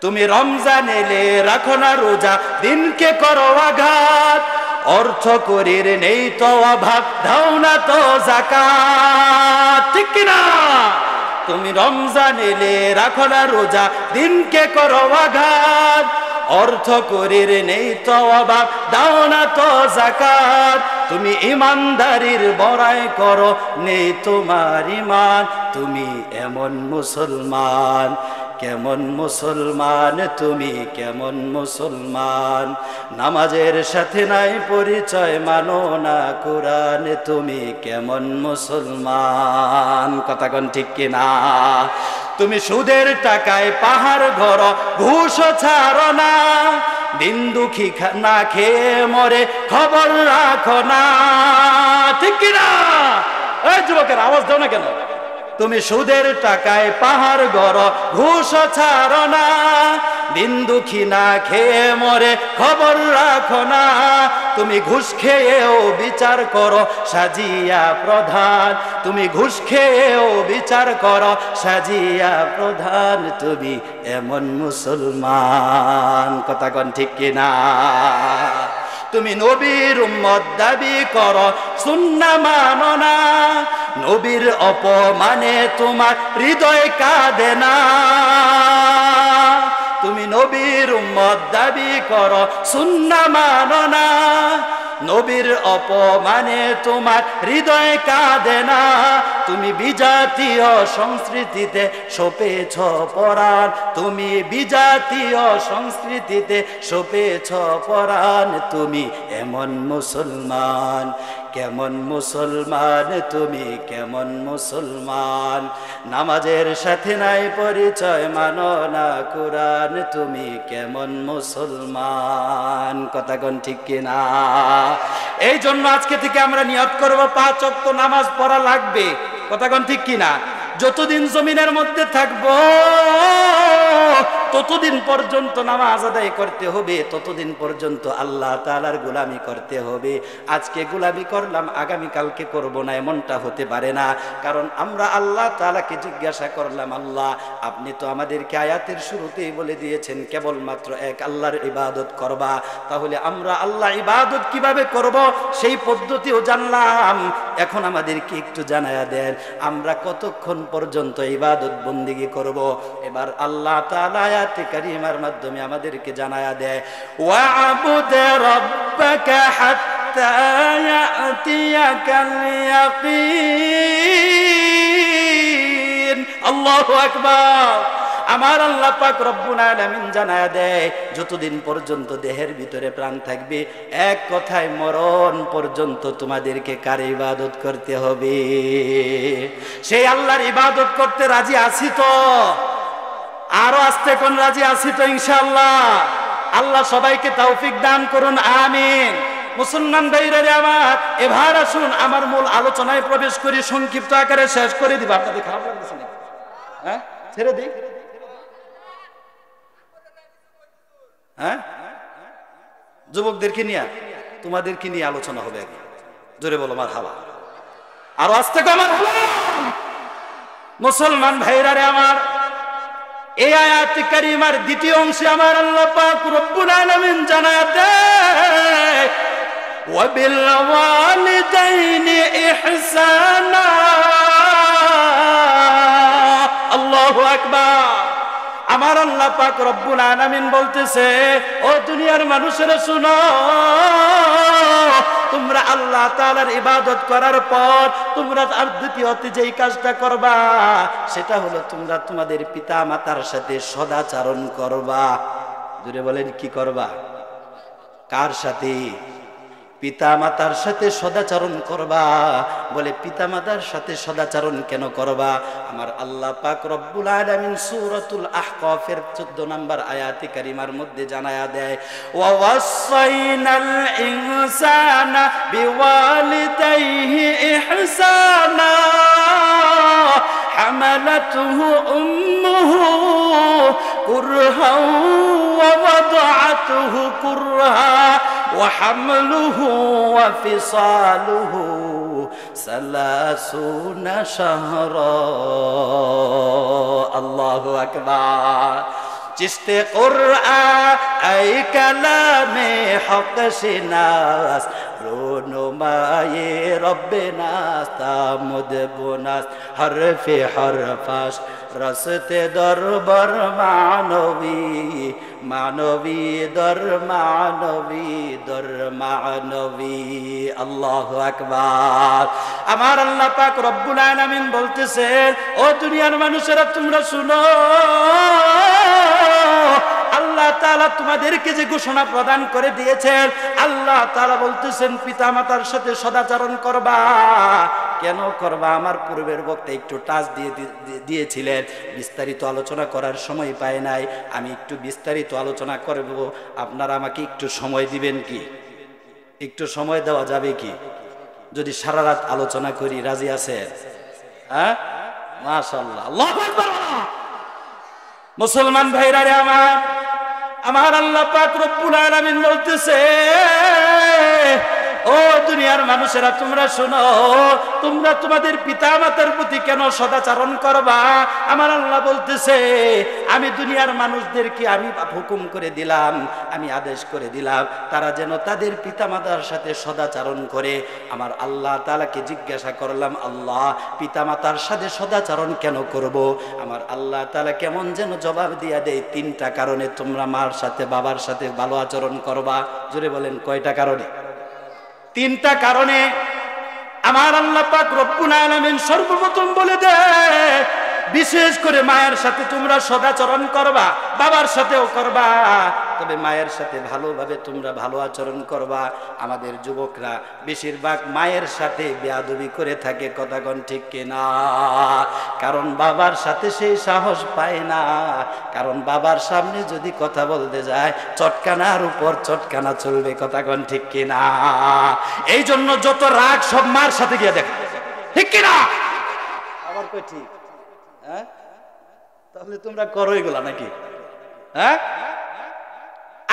তুমি রমজান এলে রাখো না রোজা, দিনকে করো আঘাত। অর্থ করির নেই তো অভাব, দাও না তো যাকাত। ঠিক কিনা? তুমি রমজান এলে রাখো না রোজা, দিনকে করো আঘাত। অর্থ করির নেই তো অভাব, দাও না তো যাকাত। তুমি ইমানদারির বড়াই করো, নেই তোমার ঈমান। তুমি এমন মুসলমান, কেমন মুসলমান তুমি, কেমন মুসলমান। নামাজের সাথে নাই পরিচয়, মানো না কোরআন, তুমি কেমন মুসলমান। কথা কোন ঠিক কিনা? তুমি সুদের টাকায় পাহাড় ঘর, ঘুষ ছাড়ো না। দিন দুঃখী না খেয়ে মরে, খবর রাখো না। ঠিক কিনা? এই যুবকের আওয়াজ দাও না কেন? তুমি সুদের টাকায় পাহাড় গড়, ঘুষ ছাড়ো না। দিন দুঃখী না খেয়ে মরে, খবর রাখো না। তুমি ঘুষ খেয়েও বিচার করো, সাজিয়া প্রধান। তুমি ঘুষ খেয়েও বিচার করো, সাজিয়া প্রধান। তুমি এমন মুসলমান। কথা কোন ঠিক কিনা? তুমি নবীর উম্মত দাবি করো, সুন্নাহ মানো না। নবীর অপমানে তোমার হৃদয় কাঁদে না। তুমি নবীর উম্মত দাবি করো, সুন্নাহ মানো না। নবীর অপমানে তোমার হৃদয় কাঁদে না। তুমি বিজাতীয় সংস্কৃতিতে সপেছ পরাণ। তুমি বিজাতীয় সংস্কৃতিতে সপেছ পরাণ। তুমি এমন মুসলমান, কেমন মুসলমান তুমি, কেমন মুসলমান। নামাজের সাথে নাই পরিচয়, মানো না কোরআন। তুমি কেমন মুসলমান। কথা কোন ঠিক কিনা? এই জন্য আজকে থেকে আমরা নিয়ত করব 5 ওয়াক্ত নামাজ পড়া লাগবে। কথা কোন ঠিক কিনা? যতদিন জমিনের মধ্যে থাকবো ততদিন পর্যন্ত নামাজ আদায় করতে হবে, ততদিন পর্যন্ত আল্লাহ তাআলার গোলামি করতে হবে। আজকে গোলামি করলাম, আগামী কালকে করব না, এমনটা হতে পারে না। কারণ আমরা আল্লাহ তাআলাকে জিজ্ঞাসা করলাম, আল্লাহ আপনি তো আমাদেরকে আয়াতের শুরুতেই বলে দিয়েছেন কেবলমাত্র এক আল্লাহর ইবাদত করবা। তাহলে আমরা আল্লাহ ইবাদত কিভাবে করব সেই পদ্ধতিও জানলাম। এখন আমাদেরকে একটু জানায়া দেন, আমরা কতক্ষণ পর্যন্ত ইবাদত বন্দেগী করব। এবার আল্লাহ তাআলা আয়াতে কারিমার মাধ্যমে আমাদেরকে জানায়া দেয়, ওয়া'বুদ রাব্বাকা হাত্তা ইয়াতিয়াকাল ইয়াকিন। আল্লাহু আকবার। আমার আল্লাহ পাক রব্বুল আলামিন জানায়া দেয়, যতদিন পর্যন্ত দেহের ভিতরে প্রাণ থাকবে, এক কথায় মরণ পর্যন্ত তোমাদেরকে কার ইবাদত করতে হবে? সেই আল্লাহর ইবাদত করতে রাজি আছি তো? আরো আস্তে কোন রাজি আছি তো ইনশাআল্লাহ? আল্লাহ সবাইকে তৌফিক দান করুন, আমিন। মুসলমান ভাইরা আমার, এবার আসুন আমার মূল আলোচনায় প্রবেশ করি, সংক্ষিপ্ত আকারে শেষ করে দিব। আপনাদের খারাপ লাগছে না? হ্যাঁ, ছেড়ে দিই। হ্যাঁ, যুবকদেরকে নিয়ে, তোমাদেরকে নিয়ে আলোচনা হবে। জোরে বলো মারহাবা। আরো আস্তে কো মারহাবা। মুসলমান ভাইরা আমার, এই আয়াত কারিমার দ্বিতীয় অংশে আমার আল্লাহ পাক রব্বুল আলামিন জানায় দেয়, ওয়া বিল ওয়ালিদাইনি ইহসানা। আল্লাহু আকবার। আমার আল্লাহ পাক রব্বুল আলামিন বলতেছে, ও দুনিয়ার মানুষেরা শুনো, তোমরা আল্লাহ তাআলার ইবাদত করার পর তোমরা আর দ্বিতীয়তে যেই কাজটা করবা সেটা হলো তোমরা তোমাদের পিতা মাতার সাথে সদাচরণ করবা। জোরে বলেন, কি করবা? কার সাথে? পিতা মাতার সাথে সদাচরণ করবা। বলে পিতা মাতার সাথে সদাচরণ কেন করবা? আমার আল্লাহ পাক রব্বুল আলামিন সূরাতুল আহকাফের 14 নম্বর আয়াতে কারিমার মধ্যে জানায়া দেয়, ওয়া ওয়াসাইনাল ইনসানা বিওয়ালিদাইহি ইহসানা হামালাতুহু উম্মুহু কুরহান ওয়া ওয়াদাআতুহু কুরহা وحمله وفصاله 30 شهرا। الله أكبر। চিশতে কুরআন আই কালামে হক শিনাস রুনুমায়ে রব্বে নাস তামুদ বুনাস হরফে হরফাস রসতে দরবার মানবী মানবী দর মানবী দর মানবী। আল্লাহু আকবার। আমার আল্লাহ পাক রব্বুল আলামিন বলতেছেন, ও দুনিয়ার মানুষেরা তোমরা শুনো, আল্লাহ তাআলা তোমাদেরকে যে ঘোষণা প্রদান করে দিয়েছেন, আল্লাহ তাআলা বলতেছেন পিতামাতার সাথে সদাচরণ করবা। কেন করবা? আমার পূর্বের বক্তা একটু টাচ দিয়েছিলেন, বিস্তারিত আলোচনা করার সময় পায় নাই, আমি একটু বিস্তারিত আলোচনা করব। আপনারা আমাকে একটু সময় দিবেন কি? একটু সময় দেওয়া যাবে কি? যদি সারা রাত আলোচনা করি, রাজি আছেন? হ্যাঁ, মাশাআল্লাহ, আল্লাহু আকবার। মুসলমান ভাইরা রে আমার আল্লাহ পাক রব্বুল আলামিন বলতেছে, ও দুনিয়ার মানুষেরা তোমরা শোনো, তোমরা তোমাদের পিতা মাতার প্রতি কেন সদাচরণ করবা? আমার আল্লাহ বলতেছে, আমি দুনিয়ার মানুষদেরকে আমি হুকুম করে দিলাম, আমি আদেশ করে দিলাম, তারা যেন তাদের পিতা মাতার সাথে সদাচরণ করে। আমার আল্লাহ তাআলাকে জিজ্ঞাসা করলাম, আল্লাহ পিতা মাতার সাথে সদাচরণ কেন করব? আমার আল্লাহ তাআলা কেমন যেন জবাব দিয়া দেয়, 3টা কারণে তোমরা মার সাথে বাবার সাথে ভালো আচরণ করবা। জোরে বলেন, কয়টা কারণে? 3টা কারণে আমার আল্লাহ পাক রব্বুল আলামিন সর্বপ্রথম বলে দেয়, বিশেষ করে মায়ের সাথে তোমরা সদাচরণ করবা, বাবার সাথেও করবা, তবে মায়ের সাথে ভালোভাবে তোমরা ভালো আচরণ করবা। আমাদের যুবকরা বেশিরভাগ মায়ের সাথে বেয়াদবি করে থাকে, কথা কোন ঠিক কিনা? কারণ বাবার সাথে সেই সাহস পায় না, কারণ বাবার সামনে যদি কথা বলতে যায় চটকানার উপর চটকানা চলবে, কথা কোন ঠিক কিনা? এই জন্য যত রাগ সব মার সাথে গিয়ে দেখা, ঠিক কিনা? আবার কই ঠিক? হ্যাঁ, তাহলে তোমরা করো এগুলা নাকি? হ্যাঁ,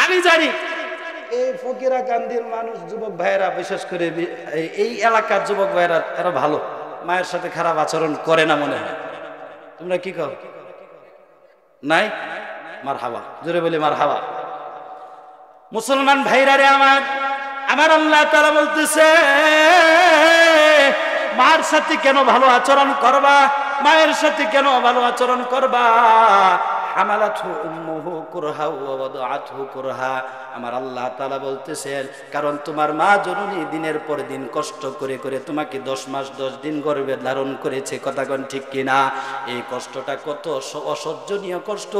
আমি জানি এই ফকিরা কান্দির মানুষ, যুবক ভাইয়েরা, বিশেষ করে এই এলাকার যুবক ভাইয়েরা, এরা ভালো, মায়ের সাথে খারাপ আচরণ করে না মনে হয়। তোমরা কি কর নাই? মারহাবা, জোরে বলি মারহাবা। মুসলমান ভাইরা রে আমার আল্লাহ তাআলা বলতেছে, মার সাথে কেন ভালো আচরণ করবা? মায়ের সাথে কেন ভালো আচরণ করবা? হামালাতহু উম্মুহু কুরহা ওয়া ওয়াদাআতহু কুরহা। আমার আল্লাহ তাআলা বলতেছেন, কারণ তোমার মা জননী দিনের পর দিন কষ্ট করে করে তোমাকে 10 মাস 10 দিন গর্ভে ধারণ করেছে, কথা কোন ঠিক কিনা? এই কষ্টটা কত অসহ্যনীয় কষ্ট,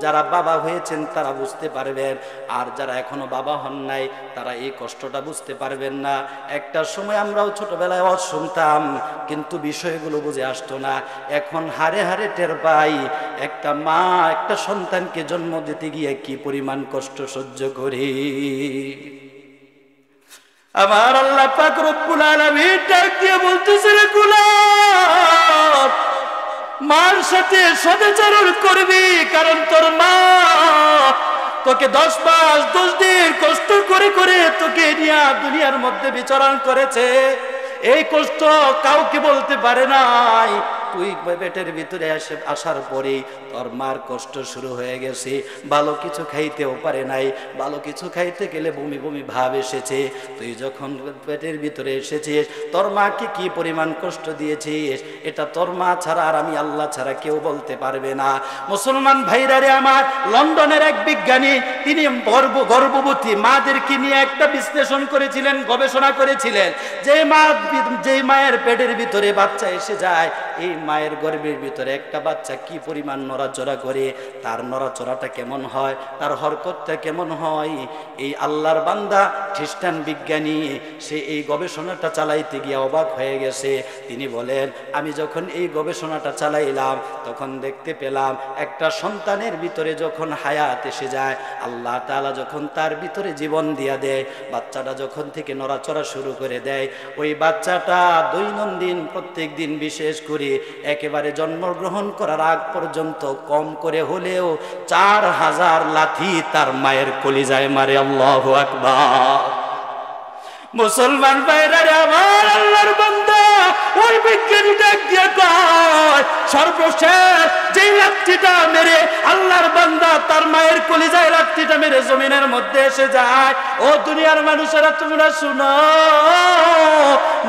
যারা বাবা হয়েছেন তারা বুঝতে পারবেন, আর যারা এখনো বাবা হন নাই তারা এই কষ্টটা বুঝতে পারবেন না। একটা সময় আমরাও ছোটবেলায় শুনতাম, কিন্তু বিষয়গুলো বুঝে আসতো না। এখন হারে হারে টের পাই, একটা মা একটা সন্তানকে জন্ম দিতে গিয়ে কি পরিমাণ কষ্ট সহ্য করে। আমার আল্লাহ পাক রব্বুল আলামিন ডাক দিয়ে বলতেছে, রে গোলাম, মার সাথে সদাচরণ করবি, কারণ তোর মা তোকে 10 মাস 10 দিন কষ্ট করে করে তোকে নিয়ে দুনিয়ার মধ্যে বিচরণ করেছে। এই কষ্ট কাউকে বলতে পারে নাই। তুই পেটের ভিতরে আসার পরে তোর মার কষ্ট শুরু হয়ে গেছে, ভালো কিছু খাইতেও পারে নাই, ভালো কিছু খাইতে গেলে বমি বমি ভাব এসেছে। তুই যখন পেটের ভিতরে এসেছিস, তোর মাকে কি পরিমাণ কষ্ট দিয়েছিস, এটা তোর মা ছাড়া আর আমি আল্লাহ ছাড়া কেউ বলতে পারবে না। মুসলমান ভাইরা রে আমার, লন্ডনের এক বিজ্ঞানী, তিনি গর্ভবতী মাদেরকে নিয়ে একটা বিশ্লেষণ করেছিলেন, গবেষণা করেছিলেন, যে মায়ের পেটের ভিতরে বাচ্চা এসে যায়, এই মায়ের গর্ভের ভিতরে একটা বাচ্চা কি পরিমাণ নড়াচড়া করে, তার নড়াচড়াটা কেমন হয়, তার হরকতটা কেমন হয়। এই আল্লাহর বান্দা খ্রিস্টান বিজ্ঞানী, সে এই গবেষণাটা চালাইতে গিয়ে অবাক হয়ে গেছে। তিনি বলেন, আমি যখন এই গবেষণাটা চালাইলাম তখন দেখতে পেলাম একটা সন্তানের ভিতরে যখন হায়াত এসে যায়, আল্লাহ তাআলা যখন তার ভিতরে জীবন দিয়া দেয়, বাচ্চাটা যখন থেকে নড়াচড়া শুরু করে দেয়, ওই বাচ্চাটা দৈনন্দিন প্রত্যেক দিন, বিশেষ করে একেবারে জন্মগ্রহণ করার আগ পর্যন্ত কম করে হলেও 4000 লাথি তার মায়ের কলিজায় মারে। আল্লাহু আকবার। মুসলমান ভাইরা রে আমার, আল্লাহর বান্দা, ওই বিজ্ঞানী ডাক দিয়ে কয় সর্বশেষ যেই লাঠিটা মেরে আল্লাহর বান্দা তার মায়ের কলিজায় লাঠিটা মেরে জমিনের মধ্যে এসে যায়, ও দুনিয়ার মানুষেরা তোমরা শুনো,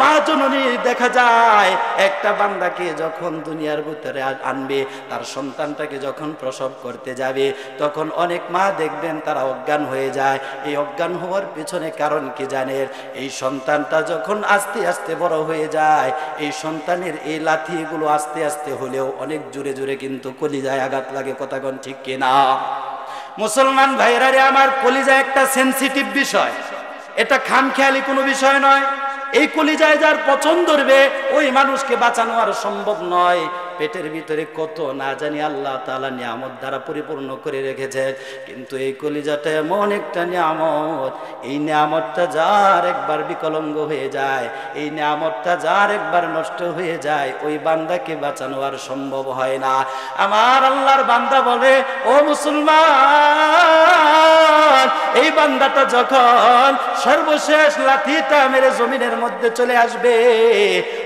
মা জননী দেখা যায় একটা বান্দাকে যখন দুনিয়ার ভিতরে আনবে, তার সন্তানটাকে যখন প্রসব করতে যাবে, তখন অনেক মা দেখবেন তারা অজ্ঞান হয়ে যায়। এই অজ্ঞান হওয়ার পিছনে কারণ কি জানেন? এই সন্তানটা যখন আস্তে আস্তে বড় হয়ে যায়, এই সন্তানের এই লাথিগুলো আস্তে আস্তে হলেও অনেক জোরে জোরে কিন্তু কলিজায় আঘাত লাগে। কথা কোন ঠিক কিনা? মুসলমান ভাইরা রে আমার, কলিজা একটা সেনসিটিভ বিষয়, এটা খামখেয়ালি কোনো বিষয় নয়। এই কলিজায় যার পছন্দ ধরবে ওই মানুষকে বাঁচানো আর সম্ভব নয়। পেটের ভিতরে কত না জানি আল্লাহ তাআলা নিয়ামত দ্বারা পরিপূর্ণ করে রেখেছে, কিন্তু এই কলিজাটা এমন একটা নিয়ামত, এই নিয়ামতটা যার একবার বিকলাঙ্গ হয়ে যায়, এই নিয়ামতটা যার একবার নষ্ট হয়ে যায়, ওই বান্দাকে বাঁচানো আর সম্ভব হয় না। আমার আল্লাহর বান্দা বলে, ও মুসলমান, এই বান্দাটা যখন সর্বশেষ লাঠিটা মেরে জমিনের মধ্যে চলে আসবে,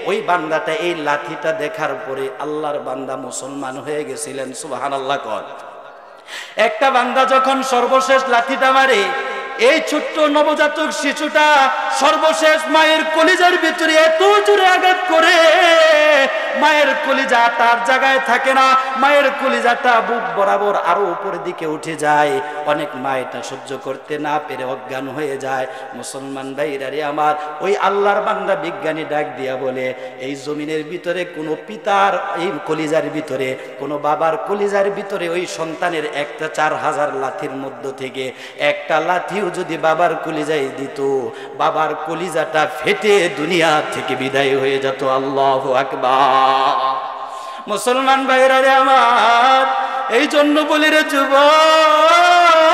ওই বান্দাটা এই লাঠিটা দেখার পরে আল্লাহর বান্দা মুসলমান হয়ে গেছিলেন। সুবহানাল্লাহ। কর একটা বান্দা যখন সর্বশেষ লাঠিটা মারে, এই ছোট্ট নবজাতক শিশুটা সর্বশেষ মায়ের কলিজার ভিতরে এত জোরে আঘাত করে, মায়ের কলিজা তার জায়গায় থাকে না, মায়ের কলিজাটা বুক বরাবর আরো উপরের দিকে উঠে যায়। অনেক মা এটা সহ্য করতে না পেরে অজ্ঞান হয়ে যায়। মুসলমান ভাইরা রে আমার, ওই আল্লাহর বান্দা বিজ্ঞানী ডাক দিয়া বলে, এই জমিনের ভিতরে কোনো পিতার এই কলিজার ভিতরে, কোনো বাবার কলিজার ভিতরে ওই সন্তানের একটা 4000 লাঠির মধ্য থেকে একটা লাঠি যদি বাবার কলিজায় দিত, বাবার কলিজাটা ফেটে দুনিয়া থেকে বিদায় হয়ে যেত। আল্লাহু আকবার। মুসলমান ভাইরা রে আমার, এই জন্য বলি রে যুবক,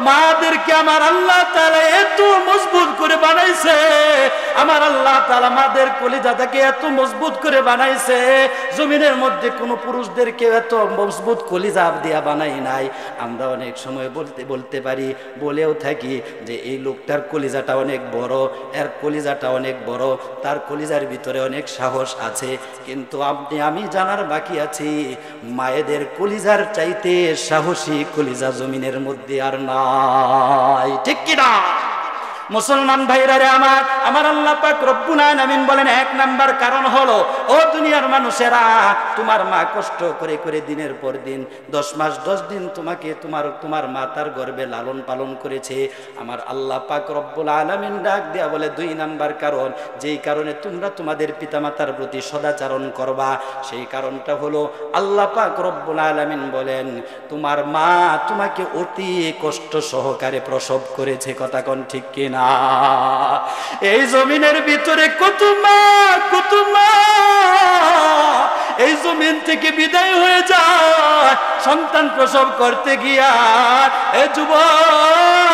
মাদেরকে আমার আল্লাহ তাআলা এত মজবুত করে বানাইছে, আমার আল্লাহ তাআলা মাদের কলিজাটাকে এত মজবুত করে বানাইছে, জমিনের মধ্যে কোনো পুরুষদেরকে এত মজবুত কলিজা দিয়া বানাই নাই। আমরা অনেক সময় বলতে পারি, বলেও থাকি যে এই লোকটার কলিজাটা অনেক বড়, এর কলিজাটা অনেক বড়, তার কলিজার ভিতরে অনেক সাহস আছে, কিন্তু আমি জানার বাকি আছি, মায়েদের কলিজার চাইতে সাহসী কলিজা জমিনের মধ্যে আর নাই। ঠিক কিনা? মুসলমান ভাইরা রে আমার, আমার আল্লাহ পাক রব্বুল আলামিন বলেন, এক নাম্বার কারণ হলো, ও দুনিয়ার মানুষেরা, তোমার মা কষ্ট করে করে দিনের পর দিন 10 মাস 10 দিন তোমাকে তোমার মা তার গর্ভে লালন পালন করেছে। আমার আল্লাহ পাক রব্বুল আলামিন ডাক দেয়া বলে, 2 নাম্বার কারণ, যেই কারণে তোমরা তোমাদের পিতামাতার প্রতি সদাচরণ করবা, সেই কারণটা হলো আল্লাহ পাক রব্বুল আলামিন বলেন, তোমার মা তোমাকে অতি কষ্ট সহকারে প্রসব করেছে। কথা কোন ঠিক কিনা? এই জমিনের ভিতরে কত মা এই জমিন থেকে বিদায় হয়ে যায় সন্তান প্রসব করতে গিয়া। এ যুবক,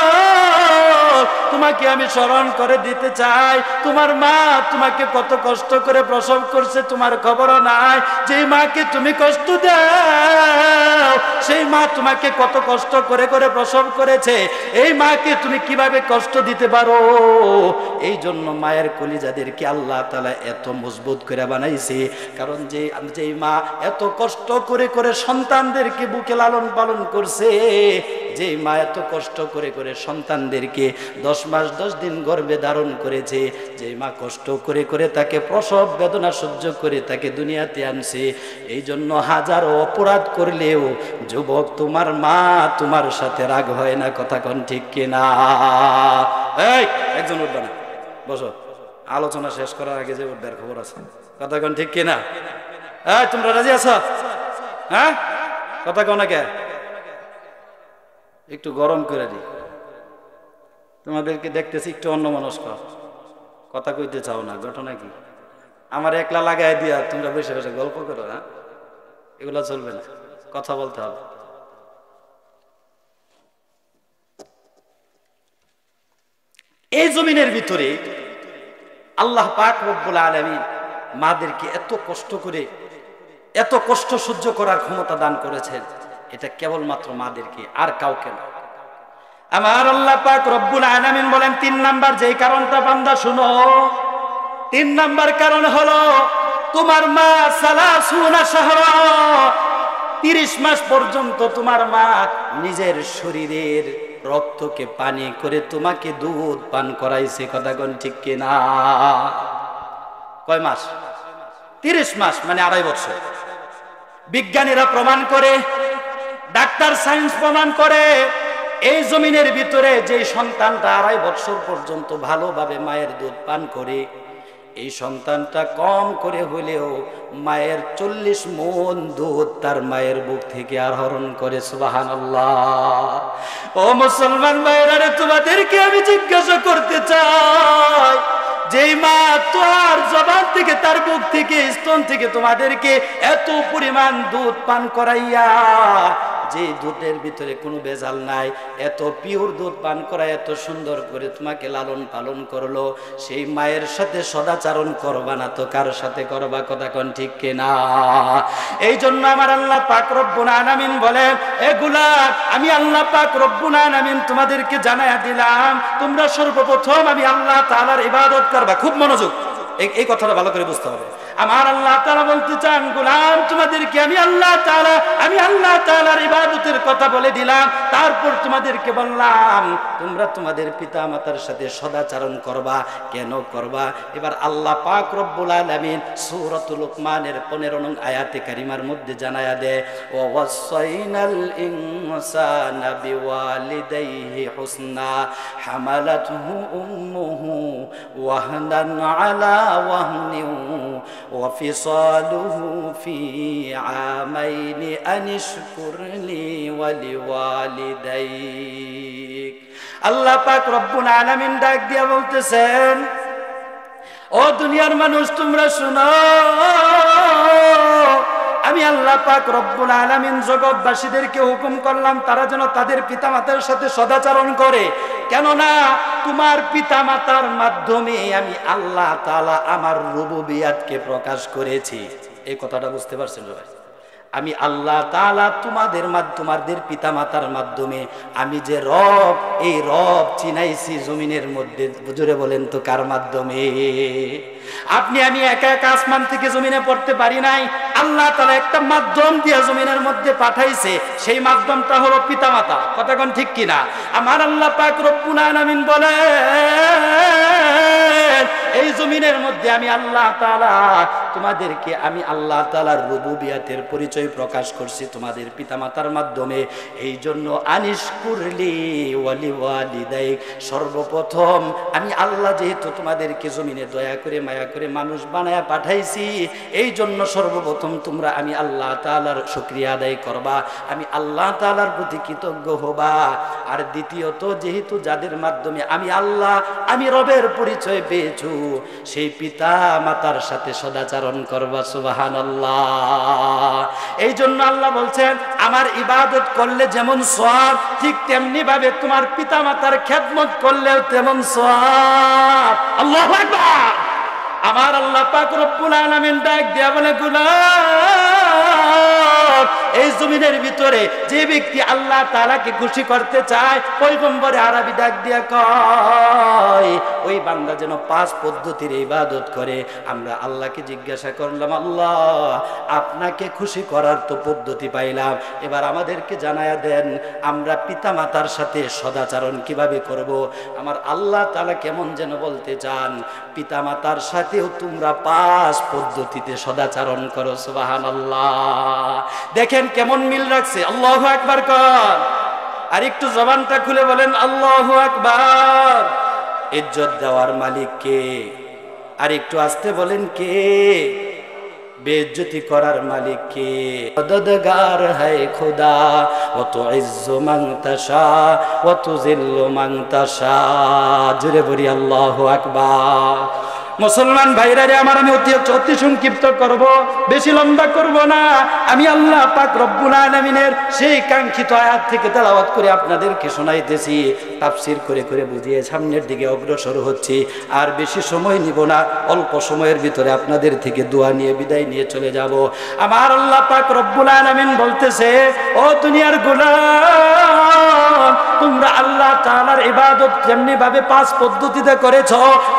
তোমাকে আমি স্মরণ করে দিতে চাই, তোমার মা তোমাকে কত কষ্ট করে প্রসব করছে তোমার খবরও নাই। যেই মাকে তুমি কষ্ট দাও, সেই মা তোমাকে কত কষ্ট করে করে প্রসব করেছে, এই মাকে তুমি কিভাবে কষ্ট দিতে পারো? এই জন্য মায়ের কলিজাদেরকে আল্লাহ তাআলা এত মজবুত করে বানাইছে, কারণ যেই মা এত কষ্ট করে করে সন্তানদেরকে বুকে লালন পালন করছে, যেই মা এত কষ্ট করে করে সন্তানদেরকে 10 মাস 10 দিন গর্ভে ধারণ করেছে, যেই মা কষ্ট করে করে তাকে প্রসব বেদনা সহ্য করে তাকে দুনিয়াতে আনছে, এই জন্য হাজারো অপরাধ করলেও যুবক তোমার মা তোমার সাথে রাগ হয় না। কথা কোন ঠিক কিনা? এই একজন উঠবে না, বসো, আলোচনা শেষ করার আগে যে উঠবার খবর আছে। কথা কোন ঠিক কিনা? এই তোমরা রাজি আছো? হ্যাঁ, কথা কোন কে? একটু গরম করে দিই, তোমাদেরকে দেখতেছি একটু অন্যমনস্ক, কথা কইতে চাও না। ঘটনা কি? আমার একলা লাগাই দিয়া তোমরা বসে বসে গল্প করো? হ্যাঁ, এগুলা চলবে না, কথা বলতে হবে। এই জমিনের ভিতরে আল্লাহ পাক রব্বুল আলামিন মাদেরকে এত কষ্ট করে এত কষ্ট সহ্য করার ক্ষমতা দান করেছেন, এটা কেবলমাত্র মাদেরকে, আর কাউকে না। আমার আল্লাহ পাক রব্বুল আলামিন বলেন 3 নাম্বার যেই কারণটা বান্দা শুনো, তিন নাম্বার কারণ হলো তোমার মা সালাসুনা শাহরা, 30 মাস পর্যন্ত তোমার মা নিজের শরীরের রক্তকে পানি করে তোমাকে দুধ পান করাইছে। কথা কোন ঠিক কিনা? কয় মাস? 30 মাস, মানে 2.5 বছর। বিজ্ঞানীরা প্রমাণ করে, ডাক্তার সায়েন্স প্রমাণ করে, এই জমিনের ভিতরে যে সন্তানটা 2.5 বছর পর্যন্ত ভালোভাবে মায়ের দুধ পান করে, এই সন্তানটা কম করে হলেও মায়ের 40 মণ দুধ তার মায়ের বুক থেকে আহরণ করে। সুবহানাল্লাহ। ও মুসলমান ভাইরা, তোমাদেরকে আমি জিজ্ঞাসা করতে চাই, যেই মা তোমার জবান থেকে, তার বুক থেকে, স্তন থেকে তোমাদেরকে এত পরিমাণ দুধ পান করাইয়া, যে দুধের ভিতরে কোনো ভেজাল নাই, এত পিওর দুধ পান করা, এত সুন্দর করে তোমাকে লালন পালন করলো, সেই মায়ের সাথে সদাচরণ করবা না তো কার সাথে করবা? কথা কোন ঠিক কিনা? এই জন্য আমার আল্লাহ পাক রব্বুল আলামিন বলেন, এগুলা আমি আল্লাহ পাক রব্বুল আলামিন তোমাদেরকে জানায়া দিলাম, তোমরা সর্বপ্রথম আমি আল্লাহ তাআলার ইবাদত করবা। খুব মনোযোগ, এই কথাটা ভালো করে বুঝতে হবে। আমার আল্লাহ তাআলা বলতে চান, গোলাম তোমাদেরকে আমি আল্লাহ তাআলার ইবাদতের কথা বলে দিলাম, তারপর তোমাদেরকে বললাম তোমরা তোমাদের পিতা মাতার সাথে সদাচরণ করবা। কেন করবা? এবার আল্লাহ পাক রব্বুল আলামিন সূরাতুল লুকমানের 15 নং আয়াতে কারিমার মধ্যে জানায়া দেয়, ওয়া ওয়াসাইনাল ইনসানা বিওয়ালিদাইহি হুসনা হামালাতহু উম্মুহু ওয়াহনান আলা ওয়াহনিন وفصاله في عامين أن اشكر لي ولوالديك। আল্লাহ পাক রব্বুল আলামিন ডাক দিয়া বলতেছেন, ও দুনিয়ার মানুষ তোমরা শুনো, আমি আল্লাহ পাক রব্বুল আলামিন জগৎবাসীদেরকে হুকুম করলাম তারা যেন তাদের পিতামাতার সাথে সদাচরণ করে। কেননা তোমার পিতামাতার মাধ্যমে আমি আল্লাহ তাআলা আমার রুবুবিয়াতকে প্রকাশ করেছি। এই কথাটা বুঝতে পারছেন ভাই? আমি আল্লাহ তাআলা তোমাদের পিতামাতার মাধ্যমে আমি যে রব, এই রব চিনাইছি জমিনের মধ্যে। জোরে বলেন তো কার মাধ্যমে? আপনি আমি একা একা আসমান থেকে জমিনে পড়তে পারি নাই, আল্লাহ তাআলা একটা মাধ্যম দিয়ে জমিনের মধ্যে পাঠাইছে, সেই মাধ্যমটা হলো পিতামাতা। কথা কোন ঠিক কিনা? আমার আল্লাহ পাক রব্বুল আলামিন বলেন, এই জমিনের মধ্যে আমি আল্লাহ তাআলা তোমাদেরকে আমি আল্লাহ তাআলার রুবুবিয়াতের পরিচয় প্রকাশ করছি তোমাদের পিতামাতার মাধ্যমে। এই জন্য আনিশকুরলি ওয়ালিওয়ালিদাইক, সর্বপ্রথম আমি আল্লাহ যেহেতু তোমাদেরকে জমিনে দয়া করে মায়া করে মানুষ বানায়া পাঠাইছি, এই জন্য সর্বপ্রথম তোমরা আমি আল্লাহ তাআলার শুকরিয়া আদায় করবা, আমি আল্লাহ তাআলার প্রতি কৃতজ্ঞ হবা। আর দ্বিতীয়ত, যেহেতু যাদের মাধ্যমে আমি আল্লাহ, আমি রবের পরিচয় পেয়েছো, সেই পিতা মাতার সাথে সদাচরণ করবা। সুবহানাল্লাহ। এই জন্য আল্লাহ বলছেন, আমার ইবাদত করলে যেমন সওয়াব, ঠিক তেমনি ভাবে তোমার পিতা মাতার খেদমত করলেও তেমন সওয়াব। আল্লাহু আকবার। আমার আল্লাহ পাক রব্বুল আলামিন ডাক দিয়া বলে, গোলাম, এই জমিনের ভিতরে যে ব্যক্তি আল্লাহ তাআলাকে খুশি করতে চায়, পয়গম্বর আরবি ডাক দিয়া কয়, ওই বান্দা যেন 5 পদ্ধতির ইবাদত করে। আমরা আল্লাহকে জিজ্ঞাসা করলাম, আল্লাহ আপনাকে খুশি করার তো পদ্ধতি পাইলাম, এবার আমাদেরকে জানায়া দেন আমরা পিতা মাতার সাথে সদাচরণ কিভাবে করব। আমার আল্লাহ তাআলা কেমন যেন বলতে চান, পিতা মাতার সাথেও তোমরা 5 পদ্ধতিতে সদাচরণ করো। সুবহানাল্লাহ। দেখেন কেমন মিল রাখছে। আল্লাহু আকবার কর। আর একটু জবানটা খুলে বলেন আল্লাহু আকবার। ইজ্জত দেওয়ার মালিক কে? আর একটু আস্তে বলেন কে? বেইজ্জতি করার মালিক কে? মদদগার হ্যায় খুদা, ওয়া তুইজ্জু মান তাশা ওয়া তুযিল্লু মান তাশা। জোরে বলি আল্লাহু আকবার। মুসলমান ভাইরা রে আমার, আমি অতি সংক্ষিপ্ত করব, বেশি লম্বা করব না। আমি আল্লাহ পাক রব্বুল আলামিনের সেই কাঙ্ক্ষিত আয়াত থেকে তেলাওয়াত করে আপনাদেরকে শোনাইতেছি, তাফসীর করে করে বুঝিয়ে সামনের দিকে অগ্রসর হচ্ছি। আর বেশি সময় নিব না, অল্প সময়ের ভিতরে আপনাদের থেকে দোয়া নিয়ে বিদায় নিয়ে চলে যাব। আমার আল্লাহ পাক রব্বুল আলামিন বলতেছে, ও দুনিয়ার গোলাম, তোমরা আল্লাহ তাআলার ইবাদত যেমনি ভাবে 5 পদ্ধতিতে করেছ,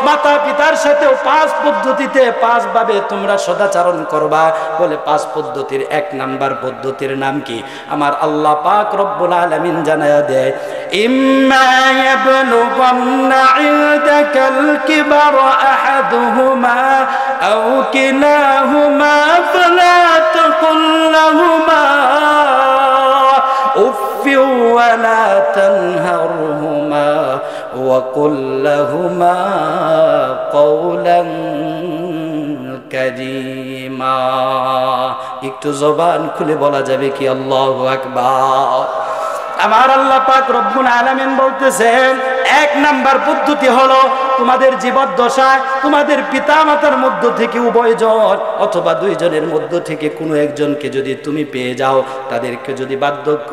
মাতা পিতার সাথেও 5 পদ্ধতিতে 5 ভাবে তোমরা সদাচরণ করবা। বলে 5 পদ্ধতির 1 নাম্বার পদ্ধতির নাম কি? আমার আল্লাহ পাক রব্বুল আলামিন জানায়া দেয়, ইম্মা ইয়াবলুগান্না ইনদাকাল কিবারা আহাদুহুমা আও কিলাহুমা ফালা তাকুল লাহুমা উফফি ওয়া লা তানহারহুমা ওয়া কুল লাহুমা কওলান কারীমা। একটু জবান খুলে বলা যাবে কি আল্লাহু আকবার? আমার আল্লাহ পাক রব্বুল আলামিন বলতেছেন 1 নাম্বার পদ্ধতি হলো তোমাদের জীবদ্দশায় তোমাদের পিতা মাতার মধ্য থেকে উভয়জন অথবা 2 জনের মধ্য থেকে কোনো একজনকে যদি তুমি পেয়ে যাও, তাদেরকে যদি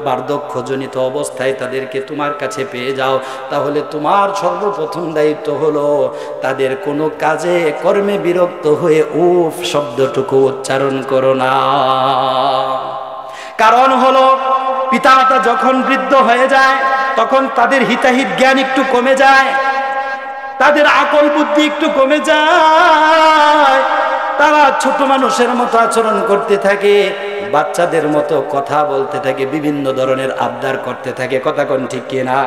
বার্ধক্যজনিত অবস্থায় তাদেরকে তোমার কাছে পেয়ে যাও, তাহলে তোমার সর্বপ্রথম দায়িত্ব হলো তাদের কোনো কাজে কর্মে বিরক্ত হয়ে উফ শব্দটুকু উচ্চারণ করো না। কারণ হলো পিতামাতা যখন বৃদ্ধ হয়ে যায় তখন তাদের হিতাহিত জ্ঞান একটু কমে যায়, তাদের আকল বুদ্ধি একটু কমে যায়, তারা ছোট মানুষের মতো আচরণ করতে থাকে, বাচ্চাদের মতো কথা বলতে থাকে, বিভিন্ন ধরনের আবদার করতে থাকে। কথা কোন ঠিক কিনা?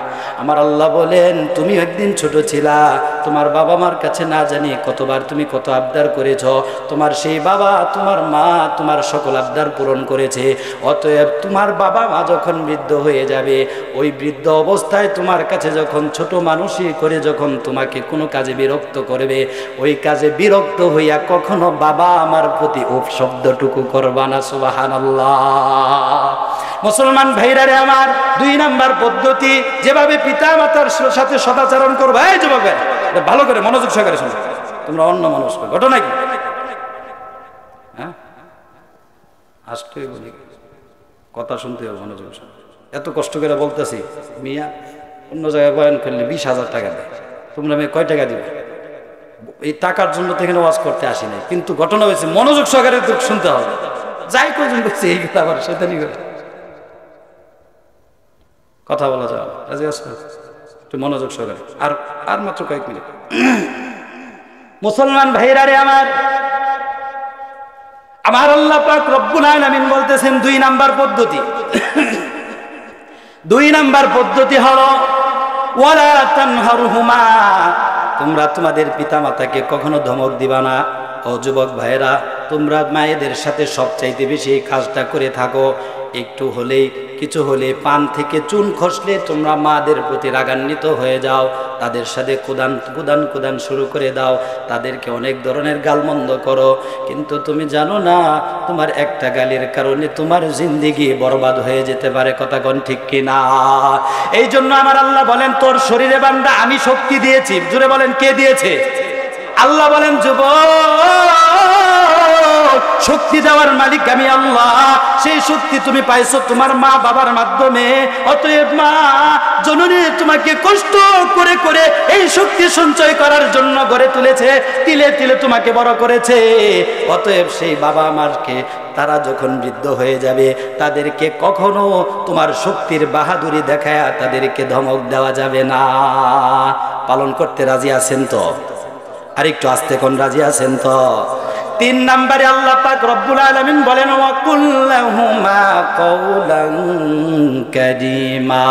আমার আল্লাহ বলেন তুমি একদিন ছোট ছিলা, তোমার বাবা মার কাছে না জানি কতবার তুমি কত আবদার করেছ, তোমার সেই বাবা তোমার মা তোমার সকল আবদার পূরণ করেছে। অতএব তোমার বাবা মা যখন বৃদ্ধ হয়ে যাবে, ওই বৃদ্ধ অবস্থায় তোমার কাছে যখন ছোট মানুষই করে যখন তোমাকে কোনো কাজে বিরক্ত করবে, ওই কাজে বিরক্ত হইয়া কখনো বাবা আমার প্রতি উফ শব্দটুকু করবা না। সুবহানাল্লাহ। মুসলমান ভাইরা রে আমার, 2 নাম্বার পদ্ধতি যেভাবে পিতা মাতার সাথে সদাচরণ করবে। এই যুবক ভাই ভালো করে মনোযোগ সহকারে শুনো, তোমরা অন্য মানুষ ঘটনা কি? হ্যাঁ আসতে বলি কথা শুনতে হবে, মনোযোগ। এত কষ্ট করে বলতেছি, মিয়া অন্য জায়গায় বয়ান করলে 20,000 টাকা দেয়, তোমরা আমি কয় টাকা দিবে? এই টাকার জন্য তো এখানে ওয়াজ করতে আসি নাই, কিন্তু ঘটনা হয়েছে মনোযোগ সহকারে শুনতে হবে। যাই কজন করছে এই কথা আবার শয়তানি করে কথা বলা যাবে। রাজি আছো? একটু মনোযোগ সহকারে আর মাত্র কয়েক মিনিট। মুসলমান ভাইরা রে আমার, আমার আল্লাহ পাক রব্বুল আলামিন বলতেছেন 2 নাম্বার পদ্ধতি। 2 নাম্বার পদ্ধতি হলো ওয়ালা তানহারহুমা, তোমরা তোমাদের পিতা মাতাকে কখনো ধমক দিবা না। ও যুবক ভাইরা, তোমরা মায়েদের সাথে সবচাইতে বেশি এই কাজটা করে থাকো। একটু হলেই কিছু হলে পান থেকে চুন খসলে তোমরা মাদের প্রতি রাগান্বিত হয়ে যাও, তাদের সাথে কুদান শুরু করে দাও, তাদেরকে অনেক ধরনের গালমন্দ করো। কিন্তু তুমি জানো না তোমার একটা গালির কারণে তোমার জিন্দেগি বরবাদ হয়ে যেতে পারে। কথা কোন ঠিক কিনা? এই জন্য আমার আল্লাহ বলেন তোর শরীরে বান্দা আমি শক্তি দিয়েছি। জুড়ে বলেন কে দিয়েছে? আল্লাহ বলেন যুবক, শক্তি দেওয়ার মালিক আমি আল্লাহ। সেই শক্তি তুমি পাইছো তোমার মা বাবার মাধ্যমে। অতএব মা জননী তোমাকে কষ্ট করে করে এই শক্তি সঞ্চয় করার জন্য গড়ে তুলেছে, তিলে তিলে তোমাকে বড় করেছে। অতএব সেই বাবা মাকে তারা যখন বৃদ্ধ হয়ে যাবে, তাদেরকে কখনো তোমার শক্তির বাহাদুরি দেখায় তাদেরকে ধমক দেওয়া যাবে না। পালন করতে রাজি আছেন তো? আর একটু আস্তে কোন রাজি আছেন তো? 3 নম্বরে আল্লাহ পাক রব্বুল আলামিন বলেন ওয়া কুল্লাহুমা কওলান কারীমা।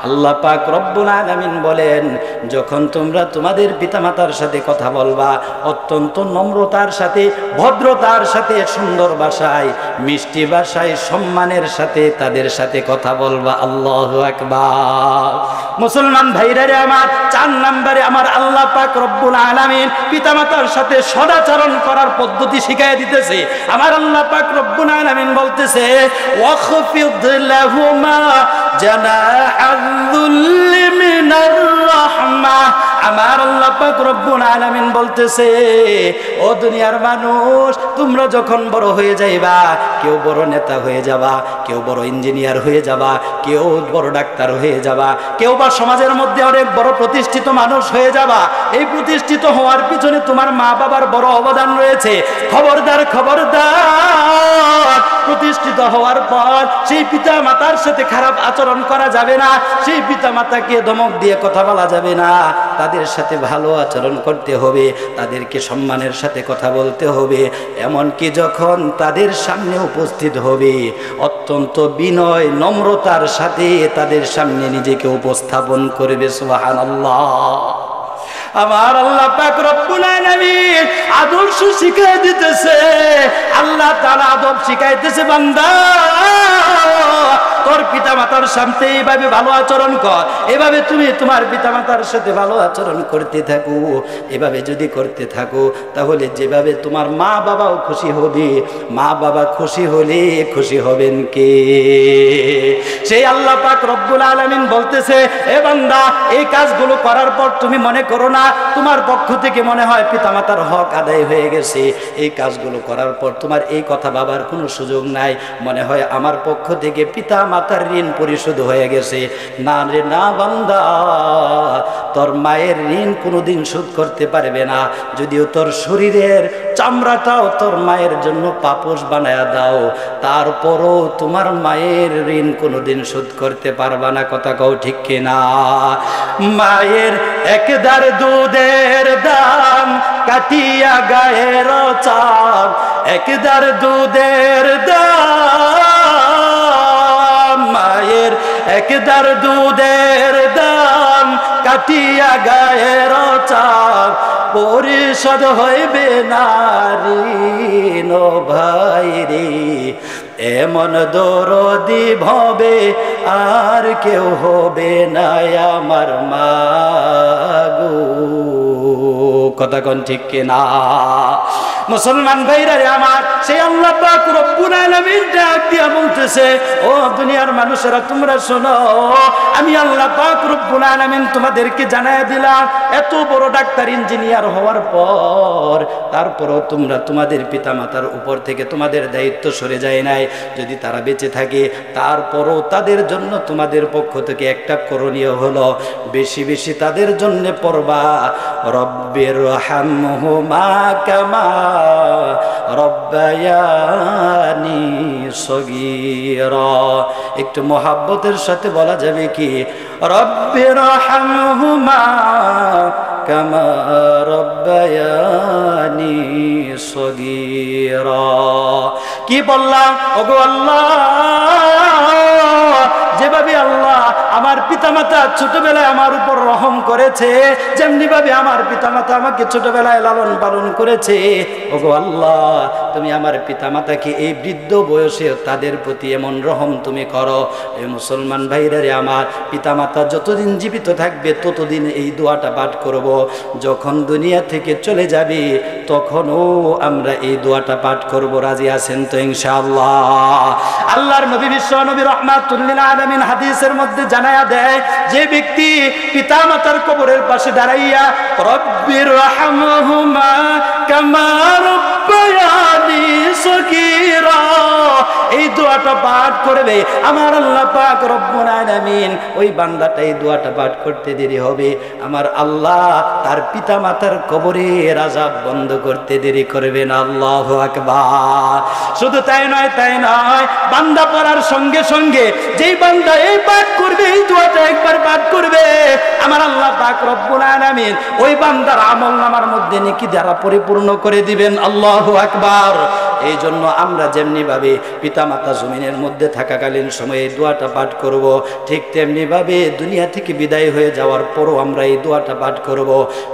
আল্লাহ পাক রব্বুল আলামিন বলেন যখন তোমরা তোমাদের পিতামাতার সাথে কথা বলবা, অত্যন্ত নম্রতার সাথে, ভদ্রতার সাথে, সুন্দর ভাষায়, মিষ্টি ভাষায়, সম্মানের সাথে তাদের সাথে কথা বলবা। আল্লাহু আকবার। মুসলমান ভাইরা রে আমার, 4 নম্বরে আমার আল্লাহ পাক রব্বুল আলামিন পিতামাতার সাথে সদাচরণ করার পদ্ধতি শিখাইয়া দিতেছে। আমার আল্লাহ পাক রব্বুল আলামিন বলতেছে ওয়াখফিদ লাহুমা জানাহাযুল্লি মিনার রাহমাহ। আমার আল্লাহ পাক রব্বুল আলামিন বলতেছে ও দুনিয়ার মানুষ, তোমরা যখন বড় হয়ে যাইবা, কেউ বড় নেতা হয়ে যাবা, কেউ বড় ইঞ্জিনিয়ার হয়ে যাবা, কেউ বড় ডাক্তার হয়ে যাবা, কেউ বা সমাজের মধ্যে অনেক বড় প্রতিষ্ঠিত মানুষ হয়ে যাবা, এই প্রতিষ্ঠিত হওয়ার পিছনে তোমার মা বাবার বড় অবদান রয়েছে। খবরদার খবরদার, প্রতিষ্ঠিত হওয়ার পর সেই পিতা মাতার সাথে খারাপ আচরণ করা যাবে না, সেই পিতা মাতাকে ধমক দিয়ে কথা বলা যাবে না, তাদের সাথে ভালো আচরণ করতে হবে, তাদেরকে সম্মানের সাথে কথা বলতে হবে। এমনকি যখন তাদের সামনে উপস্থিত হবে অত্যন্ত বিনয় নম্রতার সাথে তাদের সামনে নিজেকে উপস্থাপন করবে। সুবহানাল্লাহ। আমার আল্লাহ পাক রব্বুল আলামিন আদর্শ শিখাই দিতেছে। আল্লাহ তাআলা আদব শিখাইতেছে, বান্দা তোর পিতা মাতার সামনে এইভাবে ভালো আচরণ কর, এভাবে তুমি তোমার পিতা মাতার সাথে ভালো আচরণ করতে থাকো। এভাবে যদি করতে থাকো তাহলে যেভাবে তোমার মা বাবাও খুশি হবে, মা বাবা খুশি হলে খুশি হবেন কে? সেই আল্লাহ পাক রব্বুল আলামিন বলতেছে, এ বান্দা এই কাজগুলো করার পর তুমি মনে করো না তোমার পক্ষ থেকে মনে হয় পিতামাতার হক আদায় হয়ে গেছে। এই কাজগুলো করার পর তোমার এই কথা ভাবার কোনো সুযোগ নাই, মনে হয় আমার পক্ষ থেকে পিতা মাতার ঋণ পরিশোধ হয়ে গেছে। না রে না বান্দা, তোর মায়ের ঋণ কোনোদিন শোধ করতে পারবে না। যদিও তোর শরীরের চামড়াটাও তোর মায়ের জন্য পাপোশ বানায়া দাও, তারপরও তোমার মায়ের ঋণ কোনোদিন শোধ করতে পারবা না। কথা কও ঠিক কিনা? মায়ের একদার দুধের দাম কাটিয়া গায়ের চাল, একদার দুধের দাম, মায়ের একদার দুধের দাম কাটিয়া গায়ের চাল, পরিশোধ হইবে না ঋণ ভাই রে। এমন দরদি ভবে আর কেউ হবে না আমার মা গো। কথা কোন ঠিক কিনা? মুসলমান ভাইরা রে আমার, সেই আল্লাহ পাক রব্বুল আলামিন ডাক দিয়া বলতেছে, ও দুনিয়ার মানুষেরা তোমরা শোনো, আমি আল্লাহ পাক রব্বুল আলামিন তোমাদেরকে জানায়া দিলাম, এত বড় ডাক্তার ইঞ্জিনিয়ার হওয়ার পর তারপরও তোমরা তোমাদের পিতামাতার উপর থেকে তোমাদের দায়িত্ব সরে যায় নাই। যদি তারা বেঁচে থাকে তারপরও তাদের জন্য তোমাদের পক্ষ থেকে একটা করণীয় হলো বেশি বেশি তাদের জন্য পড়বা, রব্বির হামহুমা কামা রব্বায়ানি সগীরা। একটু মোহাব্বতের সাথে বলা যাবে কি, রব্বির হামহুমা কামা রব্বায়ানি সগীরা। কি বললাম? ওগো আল্লাহ, যেভাবে আল্লাহ আমার পিতামাতা ছোটবেলায় আমার উপর রহম করেছে, যেমনি ভাবে আমার পিতামাতা আমাকে ছোটবেলায় লালন পালন করেছে, ওগো আল্লাহ তুমি আমার পিতামাতাকে এই বৃদ্ধ বয়সে তাদের প্রতি এমন রহম তুমি করো। এই মুসলমান ভাইরা রে আমার, পিতামাতা যতদিন জীবিত থাকবে ততদিন এই দোয়াটা পাঠ করব। যখন দুনিয়া থেকে চলে যাবে তখনও আমরা এই দোয়াটা পাঠ করব। রাজি আছেন তো ইনশাআল্লাহ? আল্লাহর নবী বিশ্ব নবী রাহমাতুল লিল আলামিন হাদিসের মধ্যে জানায়া দেয়, যে ব্যক্তি পিতামাতার কবরের পাশে দাঁড়াইয়া রব্বির রাহমহুমা কামা রব্বায়ানি সগীরা এই দোয়াটা পাঠ করবে, আমার আল্লাহ পাক রব্বুল আলামিন ওই বান্দাটা এই দোয়াটা পাঠ করতে দেরি হবে, আমার আল্লাহ তার পিতামাতার কবরের আযাব বন্ধ করতে দেরি করবে না। আল্লাহু আকবার। শুধু তাই নয়, বান্দা পড়ার সঙ্গে সঙ্গে যেই বান্দা এই পাঠ করবে, এই দোয়াটা একবার পাঠ করবে, আমার আল্লাহ পাক রব্বুল আলামিন ওই বান্দার আমলনামার মধ্যে নেকি দ্বারা পরিপূর্ণ করে দিবেন। আল্লাহু আকবার। এই জন্য আমরা যেমনি ভাবে পিতামাতা জমিনের মধ্যে থাকাকালীন সময়ে এই দোয়াটা পাঠ করব, ঠিক তেমনি ভাবে দুনিয়া থেকে বিদায় হয়ে যাওয়ার পরও আমরা এই দোয়াটা পাঠ করব।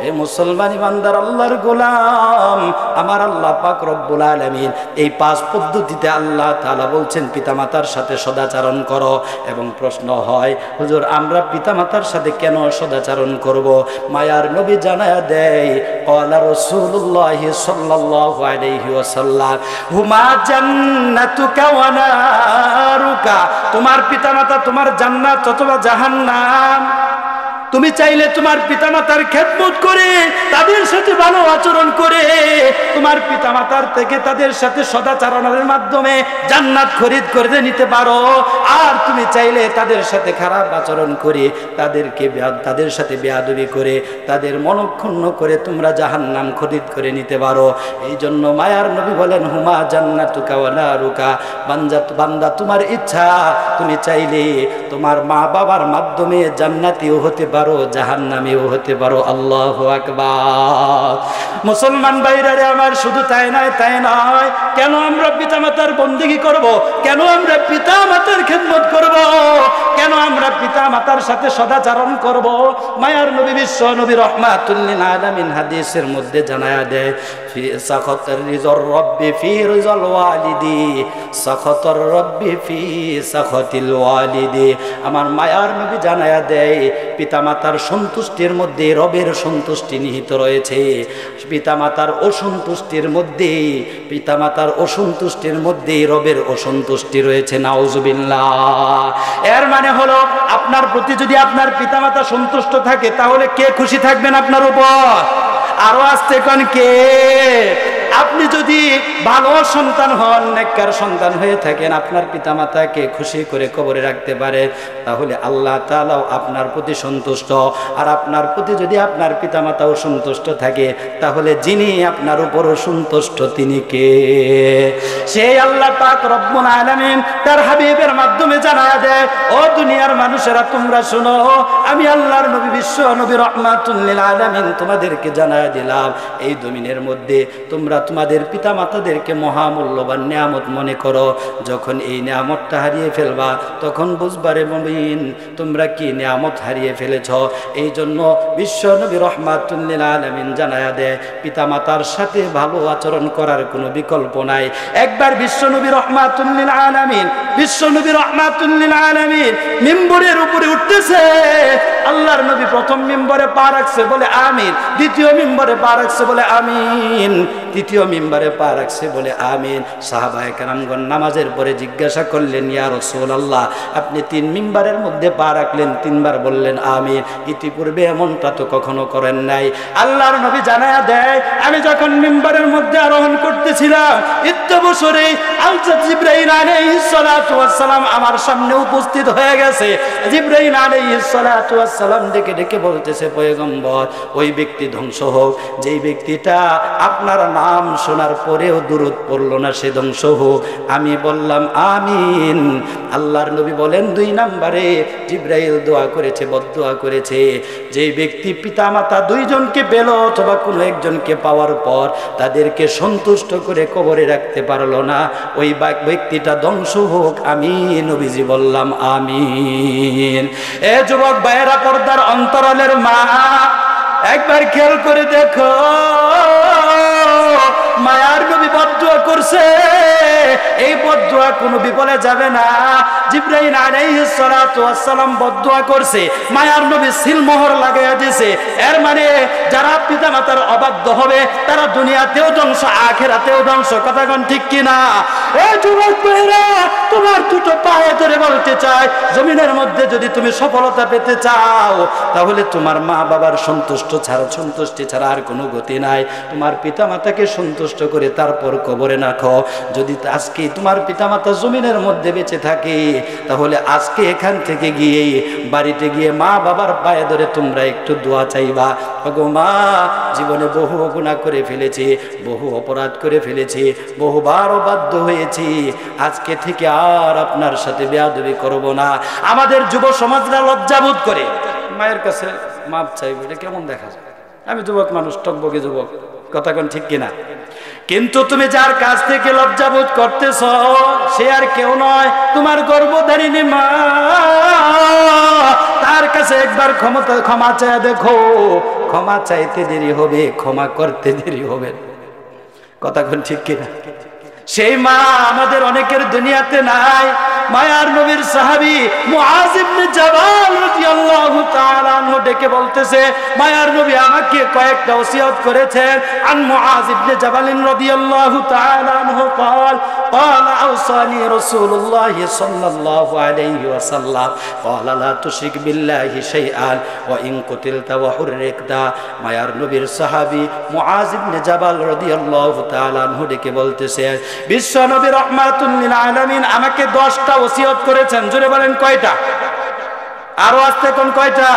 এই মুসলমানি বান্দার আল্লাহর গোলাম, আমার আল্লাহ পাক রব্বুল আলামিন এই 5 পদ্ধতিতে আল্লাহ তাআলা বলছেন পিতামাতার সাথে সদাচরণ করো। এবং প্রশ্ন হয়, হুজুর আমরা পিতামাতার সাথে কেন সদাচরণ করব? মায়ার নবী জানায়া দেয়, ক্বালা রাসূলুল্লাহ সাল্লাল্লাহু আলাইহি ওয়াসাল্লাম হুমা জান্নাতুকা ওয়া নারুকা, তোমার পিতামাতা তোমার জান্নাত অথবা জাহান্নাম। তুমি চাইলে তোমার পিতামাতার খেদমত করে তাদের সাথে ভালো আচরণ করে তোমার পিতামাতার থেকে তাদের সাথে সদাচরণের মাধ্যমে জান্নাত খরিদ করে নিতে পারো। আর তুমি চাইলে তাদের সাথে খারাপ আচরণ করে তাদের সাথে বেয়াদবি করে তাদের মনক্ষুণ্ণ করে তোমরা জাহান্নাম খরিদ করে নিতে পারো। এই জন্য মায়ার নবী বলেন, হুমা জান্নাতুকা ওয়া নারুকা, বান্দা তোমার ইচ্ছা, তুমি চাইলে তোমার মা বাবার মাধ্যমে জান্নাতীও হতে পারো, জাহান্নামীও হতে পারো। আল্লাহু আকবার। মুসলমান ভাইরা রে আমার, শুধু তাই নয়, কেন আমরা পিতামাতার বন্দেগী করব? কেন আমরা পিতামাতার খেদমত করব? কেন আমরা পিতামাতার সাথে সদাচরণ করব? মায়ার নবী বিশ্ব নবী রাহমাতুল লিল আলামিন হাদিসের মধ্যে জানায়া দেয়, ফি সাখাতার রিজার রাব্বি ফি রিজাল ওয়ালিদি, সাখাতার রাব্বি ফি সাখাতিল ওয়ালিদি। আমার মায়ার নবী জানায়া দেয়, পিতামাতার সন্তুষ্টির মধ্যে রবের সন্তুষ্টি নিহিত রয়েছে, পিতামাতার অসন্তুষ্টির মধ্যে রবের অসন্তুষ্টি রয়েছে। নাউজুবিল্লাহ। এর মানে হলো, আপনার প্রতি যদি আপনার পিতামাতা সন্তুষ্ট থাকে তাহলে কে খুশি থাকবেন আপনার উপর? আরো আসতে কোন কে? আপনি যদি ভালো সন্তান হন, নেককার সন্তান হয়ে থাকেন, আপনার পিতামাতাকে খুশি করে কবরে রাখতে পারে, তাহলে আল্লাহ তাআলাও আপনার প্রতি সন্তুষ্ট। আর আপনার প্রতি যদি আপনার পিতামাতাও সন্তুষ্ট থাকে, তাহলে যিনি আপনার উপর সন্তুষ্ট তিনি কে? সেই আল্লাহ পাক রব্বুল আলামিন তার হাবিবের মাধ্যমে জানায়া দেয়, ও দুনিয়ার মানুষেরা তোমরা শুনো, আমি আল্লাহর নবী বিশ্ব নবী রাহমাতুল লিল আলামিন তোমাদেরকে জানায়া দিলাম, এই জমিনের মধ্যে তোমরা তোমাদের পিতামাতাদেরকে মহামূল্যবান নিয়ামত মনে করো। যখন এই নিয়ামতটা হারিয়ে ফেলবা, তখন বুঝবারে মুমিন তোমরা কি নিয়ামত হারিয়ে ফেলেছ। এই জন্য বিশ্ব নবী রাহমাতুল লিল আলামিন জানায়া দেয়, পিতামাতার সাথে ভালো আচরণ করার কোনো বিকল্প নাই। একবার বিশ্ব নবী রাহমাতুল লিল আলামিন মিম্বরের উপরে উঠতেছে, আল্লাহর নবী প্রথম মিম্বরে পা রাখছে বলে আমিন, দ্বিতীয় মিম্বরে পা রাখছে বলে আমিন, তৃতীয় মিম্বরে পা রাখছে বলে আমিন। সাহাবায়ে কেরামগণ নামাজের পরে জিজ্ঞাসা করলেন, ইয়া রাসূলুল্লাহ, আপনি 3 মিম্বরের মধ্যে পা রাখলেন, 3 বার বললেন আমিন, ইতিপূর্বে এমনটা তো কখনো করেন নাই। আল্লাহর নবী জানায়া দেয়, আমি যখন মিম্বরের মধ্যে আরোহণ করতেছিলাম, ইত্তবসরে আলজাত জিবরাইল আলাইহিস সালাতু ওয়াস সালাম আমার সামনে উপস্থিত হয়ে গেছে। জিবরাইল আলাইহিস সালাতু ওয়াস সালাম ডেকে ডেকে বলতেছে, পয়গম্বর, ওই ব্যক্তি ধ্বংস হোক যেই ব্যক্তিটা আপনার নাম শোনার পরেও দুরূদ পড়ল না, সে ধ্বংস হোক। আমি বললাম আমিন। আল্লাহর নবী বলেন, 2 নম্বরে জিবরাইল দোয়া করেছে, বদদোয়া করেছে, যেই ব্যক্তি পিতামাতা 2 জনকে পেল অথবা কোনো একজনকে পাওয়ার পর তাদেরকে সন্তুষ্ট করে কবরে রাখতে পারলো না, ওই ব্যক্তিটা ধ্বংস হোক। আমি নবীজি বললাম আমিন। এ যুবক ভাইয়েরা, পর্দার অন্তরালের মা, একবার খেয়াল করে দেখো, মায়ার নবী বদদুয়া করছে, এই বদদুয়া কোনো বিফলে যাবে না। জিবরাইল আলাইহিস সালাতু ওয়াস সালাম বদদুয়া করছে, মায়ার নবী সিলমোহর লাগাইয়া দিয়েছে। এর মানে যারা পিতামাতার অবাধ্য হবে তারা দুনিয়াতেও ধ্বংস, আখিরাতেও ধ্বংস। কথা কোন ঠিক কিনা? এই যুবক ভাইরা, তোমার দুটো পায়ে ধরে বলতে চাই, জমিনের মধ্যে যদি তুমি সফলতা পেতে চাও, তাহলে তোমার মা বাবার সন্তুষ্টি ছাড়া আর কোনো গতি নাই। তোমার পিতামাতাকে সন্তুষ্ট করে তারপর কবরে রাখো। যদি আজকে তোমার পিতামাতা জমিনের মধ্যে বেঁচে থাকে, তাহলে আজকে এখান থেকে গিয়ে বাড়িতে গিয়ে মা বাবার পায়ে ধরে তোমরা একটু দোয়া চাইবা, ওগো মা, জীবনে বহু গুনাহ করে ফেলেছি, বহু অপরাধ করে ফেলেছি, বহুবার অবাধ্য হয়েছি, আজকে থেকে আর আপনার সাথে বেয়াদবি করব না। আমাদের যুব সমাজরা লজ্জাবোধ করে মায়ের কাছে মাপ চাইবে, এটা কেমন দেখা যায়? আমি যুবক মানুষ, টকবকে যুবক, কথা কোন ঠিক কিনা? কিন্তু তুমি যার কাছ থেকে লজ্জাবোধ করতেছ, সে আর কেউ নয়, তোমার গর্ভধারিণী মা। তার কাছে একবার ক্ষমা চাই দেখো, ক্ষমা চাইতে দেরি হবে, ক্ষমা করতে দেরি হবে। কথা কোন ঠিক কিনা? সেই মা আমাদের অনেকের দুনিয়াতে নাই। মায়ার নবীর সাহাবী মুআয ইবনে জাবাল রাদিয়াল্লাহু তাআলা আনহু ডেকে বলতেছে, মায়ার নবী আমাকে কয়েকটা ওসিয়ত করেছেন। আন মুআজ ইবনে জাবাল রাদিয়াল্লাহু তাআলা আনহু قال قال أوصاني رسول الله صلى الله عليه وسلم قال لا تشرك بالله شيئا وإن قتلت وحرقت। মায়ার নবীর সাহাবী মুআজ ইবনে জাবাল রাদিয়াল্লাহু তাআলা আনহু ডেকে বলতেছে, বিশ্ব নবী রাহমাতুল লিল আলামিন আমাকে 10টা ওসিয়ত করেছেন। জোরে বলেন কয়টা? আরো আস্তে কোন কয়টা?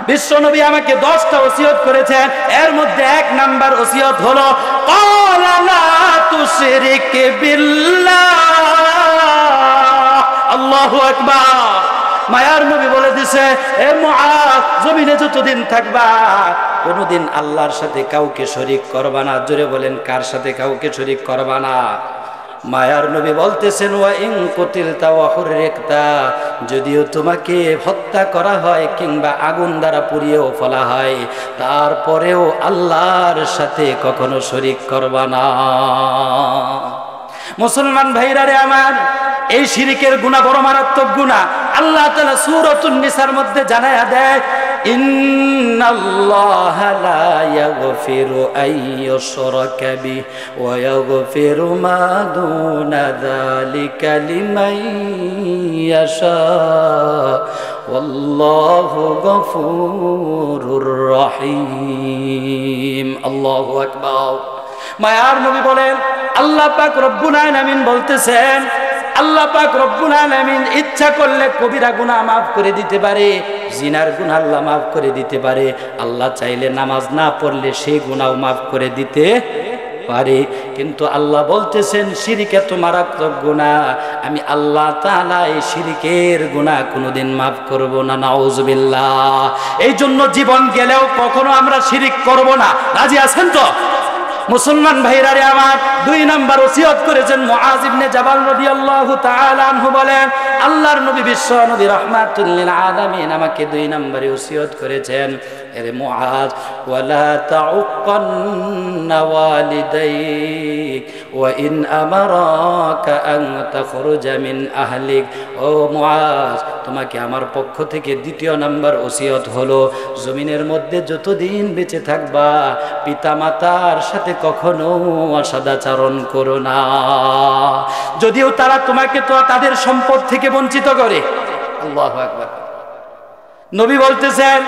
বিশ্ব নবী আমাকে 10টা ওসিয়ত করেছেন। এর মধ্যে 1 নাম্বার ওসিয়ত হলো ক্বালা লা তুশরিক বিল্লাহ। আল্লাহু আকবার। মায়ার নবী বলে দিছে, এ মুআজ, জমিনে যতদিন থাকবা কোনদিন আল্লাহর সাথে কাউকে শরীক করবা না। জোরে বলেন, কার সাথে কাউকে শরীক করবা না? মায়ার নবী বলতেছেন, ওয়া ইন কুতিলতা ওয়া হুররিকতা, যদিও তোমাকে হত্যা করা হয় কিংবা আগুন দ্বারা পুড়িয়েও ফেলা হয়, তারপরেও আল্লাহর সাথে কখনো শরীক করবা না। মুসলমান ভাইরা রে আমার, এই শিরকের গুনাহ বড় মারাত্মক গুনাহ। আল্লাহ তাআলা সূরাতুন নিসার মধ্যে জানায়া দেয়, ইন্নাল্লাহা লা ইয়াগফিরু আন ইউশরাকা বিহি ওয়া ইয়াগফিরু মা দুনা যালিকা লিমান ইয়াশা ওয়াল্লাহু গফুরুর রহিম। আল্লাহু আকবার। মায়ার নবী বলেন, আল্লাহ পাক রব্বুল আলামিন বলতেছেন, আল্লাহ পাক রব্বুল আলামিন ইচ্ছা করলে কবিরা গুনাহ মাফ করে দিতে পারে, জিনার গুনাহ আল্লাহ মাফ করে দিতে পারে। আল্লাহ চাইলে নামাজ না পড়লে সেই গুনাহও মাফ করে দিতে পারে। কিন্তু আল্লাহ বলতেছেন শিরক এত মারাত্মক গুনাহ, আমি আল্লাহ তাআলা এই শিরকের গুনাহ কোনোদিন মাফ করব না। নাউজুবিল্লাহ। এই জন্য জীবন গেলেও কখনো আমরা শিরক করব না। রাজি আছেন তো? মুসলমান ভাইরা রে আমার, 2 নাম্বার ওসিয়ত করেছেন মুআজ ইবনে জাবাল রাদিয়াল্লাহু তাআলা আনহু বলেন, আল্লাহর নবী বিশ্ব নবী রাহমাতুল লিল আলামিন আমাকে 2 নম্বরে ওসিয়ত করেছেন, এরে মুআজ, ওয়ালা তাউক্কান্না ওয়ালিদাইক ওয়া ইন আমারাকা আন তাখরুজা মিন আহলিক। ও মুআজ, তোমাকে আমার পক্ষ থেকে 2য় নাম্বার ওসিয়ত হলো, জমিনের মধ্যে যতদিন বেঁচে থাকবা পিতামাতার সাথে কখনো অসদাচরণ করো না। যদিও তারা তোমাকে তো তাদের সম্পদ থেকে বঞ্চিত করে। আল্লাহু আকবার। নবী বলতেছেন,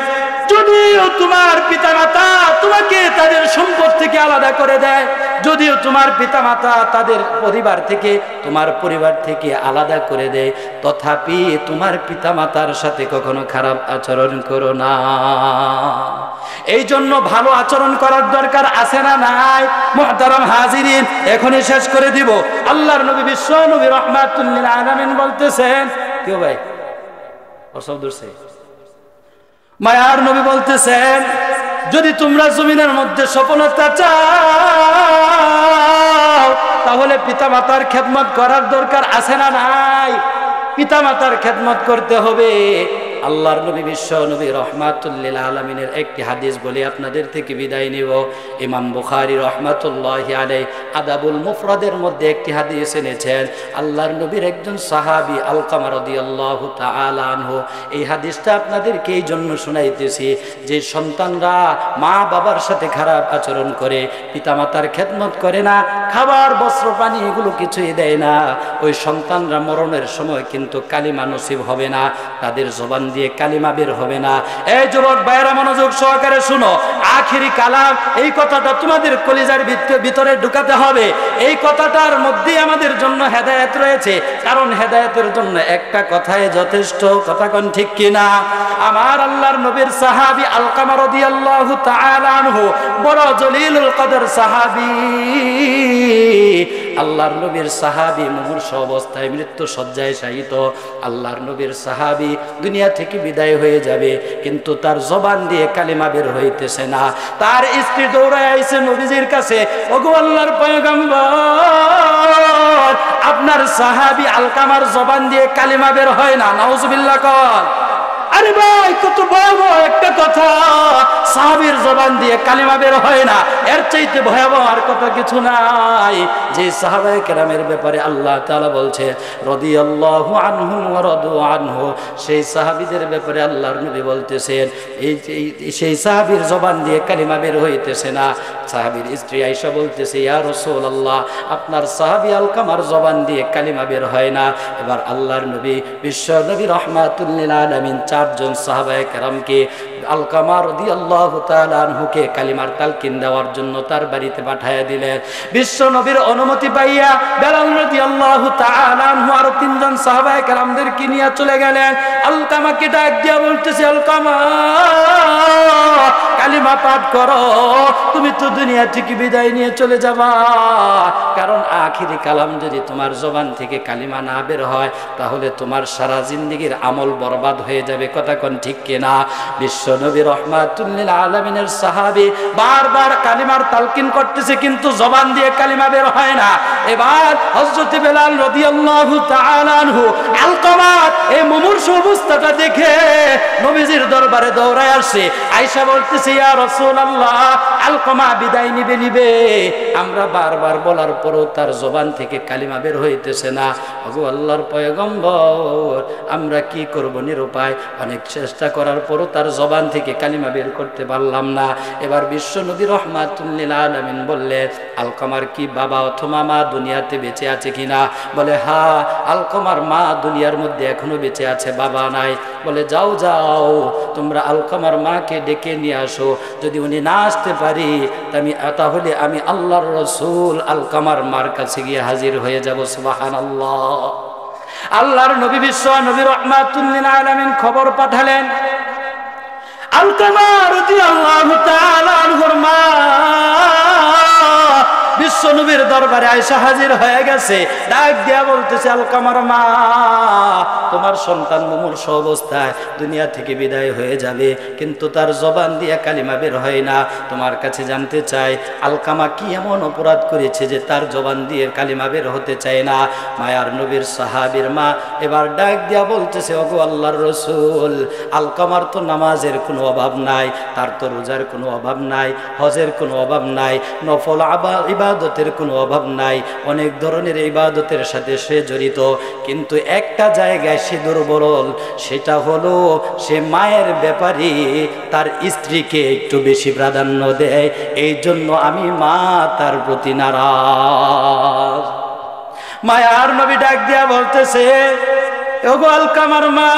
যদিও তোমার পিতামাতা তোমাকে তাদের সম্পদ থেকে আলাদা করে দেয়, যদিও তোমার পিতামাতা তাদের পরিবার থেকে, তোমার পরিবার থেকে আলাদা করে দেয়, তথাপি তোমার পিতামাতার সাথে কখনো খারাপ আচরণ করো না। এই জন্য ভালো আচরণ করার দরকার আছে না নাই? মুহতারাম হাজিরিন, এখনই শেষ করে দিব। আল্লাহর নবী বিশ্ব নবী রাহমাতুল লিল আলামিন বলতেছেন, কেউ ভাই অসব দূরছে, মায়ার নবী বলতেছেন, যদি তোমরা জমিনের মধ্যে সফলতা চাও তাহলে পিতামাতার খেদমত করার দরকার আছে না নাই? পিতামাতার খেদমত করতে হবে। আল্লাহর নবী বিশ্ব নবী রাহমাতুল লিল আলামিনের একটি হাদিস বলে আপনাদের থেকে বিদায় নিব। ইমাম বুখারী রাহমাতুল্লাহি আলাইহি আদাবুল মুফরাদের মধ্যে একটি হাদিস এনেছেন। আল্লাহর নবীর একজন সাহাবী আলকামা রাদিয়াল্লাহু তাআলা আনহু, এই হাদিসটা আপনাদেরকে এই জন্য শোনাইতেছি যে সন্তানরা মা বাবার সাথে খারাপ আচরণ করে, পিতামাতার খেদমত করে না, খাবার বস্ত্র পানি এগুলো কিছুই দেয় না, ওই সন্তানরা মরণের সময় কিন্তু কালিমা নসিব হবে না, তাদের জবান দিয়ে কালিমা বের হবে না। এই যুবক ভাইরা মনোযোগ সহকারে শুনো, আখিরি কালাম, এই কথাটা তোমাদের কলিজার ভিতরে ঢুকাতে হবে। এই কথাটার মধ্যে আমাদের জন্য হেদায়েত রয়েছে, কারণ হেদায়েতের জন্য একটা কথাই যথেষ্ট। কথা কোন ঠিক কিনা? আমার আল্লাহর নবীর সাহাবী আলকামা রাদিয়াল্লাহু তাআলা আনহু বড় জলিলুল কদর সাহাবী। আল্লাহর নবীর সাহাবী মুমূর্ষ অবস্থায় মৃত্যু শয্যায় শায়িত। আল্লাহর নবীর সাহাবী দুনিয়া থেকে বিদায় হয়ে যাবে, কিন্তু তার জবান দিয়ে কালিমা বের হইতেছে না। তার স্ত্রী দৌড়ায় আইছে নবীজির কাছে, ওগো আল্লাহর পয়গম্বর, আপনার সাহাবী আলকামার জবান দিয়ে কালিমা বের হয় না। নাউজুবিল্লাহ কর। আরে ভাই, কত ভয়াবহ একটা কথা, সাহাবীর জবান দিয়ে কালিমা বের হয় না, এর চাইতে ভয়াবহ আর কথা কিছু নাই। যে সাহাবায়ে কেরামের ব্যাপারে আল্লাহ তাআলা বলছে রাদিয়াল্লাহু আনহুম ওয়া রাদু আনহু, সেই সাহাবীদের ব্যাপারে আল্লাহর নবী বলতেছেন সেই সাহাবীর জবান দিয়ে কালিমা বের হইতেছে না। সাহাবীর স্ত্রী আয়েশা বলতেছে ইয়া রাসূলুল্লাহ, আপনার সাহাবী আলকামার জবান দিয়ে কালিমা বের হয় না। এবার আল্লাহর নবী বিশ্ব নবী রাহমাতুল লিল আলামিন চারজন সাহাবায়ে কেরামকে আলকামা রাদিয়াল্লাহু তাআলা আনহুকে কালিমার তালকিন দেওয়ার জন্য তার বাড়িতে পাঠিয়ে দিলেন। বিশ্ব নবীর অনুমতি পাইয়া বেলাল রাদিয়াল্লাহু তাআলা আনহু আর তিনজন সাহাবায়ে কেরামদেরকে নিয়ে চলে গেলেন। আলকামাকে ডাক দিয়া বলতেছে আলকামা, কালিমা পাঠ করো, তুমি তো দুনিয়া থেকে বিদায় নিয়ে চলে যাবা, কারণ আখিরি কালাম যদি তোমার জবান থেকে কালিমা না বের হয় তাহলে তোমার সারা জিন্দেগীর আমল বরবাদ হয়ে যাবে। কথা কোন ঠিক কিনা? বিশ্ব নবী রাহমাতুল লিল আলামিনের সাহাবী বারবার কালিমার তালকিন করতেছে কিন্তু জবান দিয়ে কালিমা বের হয় না। এবার হযরত বেলাল রাদিয়াল্লাহু তাআলা আনহু আলকামার এই মুমূর্ষু অবস্থাটা দেখে নবীজির দরবারে দৌড়ায় আসে। আয়েশা বলতেছে ইয়া রাসূলুল্লাহ, আলকামা বিদায় নিবে, আমরা বারবার বলার পরও তার জবান থেকে কালিমা বের হইতেছে না। ওগো আল্লাহর পয়গম্বর, আমরা কি করব, নিরুপায়, অনেক চেষ্টা করার পরও তার জবান থেকে কালিমা বের করতে পারলাম না। এবার বিশ্ব নবী রাহমাতুল লিল আলামিন বললেন আলকামার কি বাবা অথবা মা দুনিয়াতে বেঁচে আছে কিনা? বলে হ্যাঁ, আলকামার মা দুনিয়ার মধ্যে এখনো বেঁচে আছে, বাবা নাই। বলে যাও যাও, তোমরা আলকামার মাকে ডেকে নিয়ে আসো, যদি উনি না আসতে পারি তাহলে আমি আল্লাহর রাসূল আলকামার মার কাছে গিয়ে হাজির হয়ে যাব। সুবহানাল্লাহ। আল্লাহর নবী বিশ্ব নবী রাহমাতুল লিল আলামিন খবর পাঠালেন আলকামা রাদিয়াল্লাহু তাআলা আনহুর মা বিশ্ব নবীর দরবারে আয়েশা হাজির হয়ে গেছে। ডাক দিয়া বলতেছে আলকামার মা, তোমার সন্তান মুমূর্ষু অবস্থায় দুনিয়া থেকে বিদায় হয়ে যাবে, কিন্তু তার জবান দিয়ে কালিমা বের হয় না। তোমার কাছে জানতে চাই আলকামা কি এমন অপরাধ করেছে যে তার জবান দিয়ে কালিমা বের হতে চায় না? মায়ার নবীর সাহাবীর মা এবার ডাক দিয়া বলতেছে ওগো আল্লাহর রাসূল, আলকামার তো নামাজের কোনো অভাব নাই, তার তো রোজার কোনো অভাব নাই, হজের কোনো অভাব নাই, নফল ইবাদতের কোনো অভাব নাই, অনেক ধরনের ইবাদতের সাথে সে জড়িত, কিন্তু একটা জায়গায় সে দুর্বল, সেটা হলো সে মায়ের ব্যাপারে তার স্ত্রীকে একটু বেশি প্রাধান্য দেয়, এই জন্য আমি মা তার প্রতি নারাজ। মায়ার নবী ডাক দিয়া বলতেছে ওগো আলকামার মা,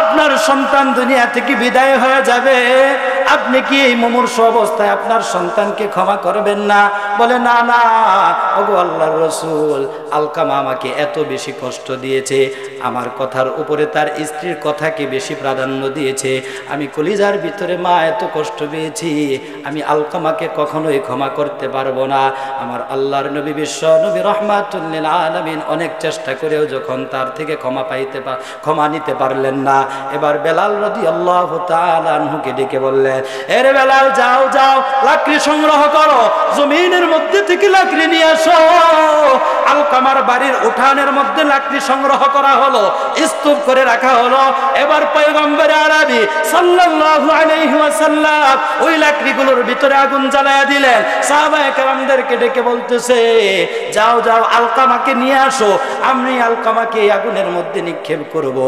আপনার সন্তান দুনিয়া থেকে বিদায় হয়ে যাবে, আপনি কি এই মুমূর্ষু অবস্থায় আপনার সন্তানকে ক্ষমা করবেন না? বলে না না ওগো আল্লাহর রাসূল, আলকামা আমাকে এত বেশি কষ্ট দিয়েছে, আমার কথার উপরে তার স্ত্রীর কথাকে বেশি প্রাধান্য দিয়েছে, আমি কলিজার ভিতরে মা এত কষ্ট পেয়েছি, আমি আলকামাকে কখনোই ক্ষমা করতে পারবো না। আমার আল্লাহর নবী বিশ্ব নবী রাহমাতুল লিল আলামিন অনেক চেষ্টা করেও যখন তার থেকে ক্ষমা নিতে পারলেন না, এবার বেলাল রাদিয়াল্লাহু তাআলা আনহুকে ডেকে বললেন এরে বেলাল, যাও যাও লাকড়ি সংগ্রহ করো, জমিনের মধ্যে থেকে লাকড়ি নিয়ে আসো। আলকামার বাড়ির উঠানের মধ্যে লাকড়ি সংগ্রহ করা হলো, স্তূপ করে রাখা হলো। এবার পয়গম্বর আরবি সাল্লাল্লাহু আলাইহি ওয়াসাল্লাম ওই লাকড়িগুলোর ভিতরে আগুন জ্বালায়া দিলেন। সাহাবায়ে কেরামদেরকে ডেকে বলতেছে যাও যাও আলকামাকে নিয়ে আসো, আমি আলকামাকে আগুনের মধ্যে নিক্ষেপ করব।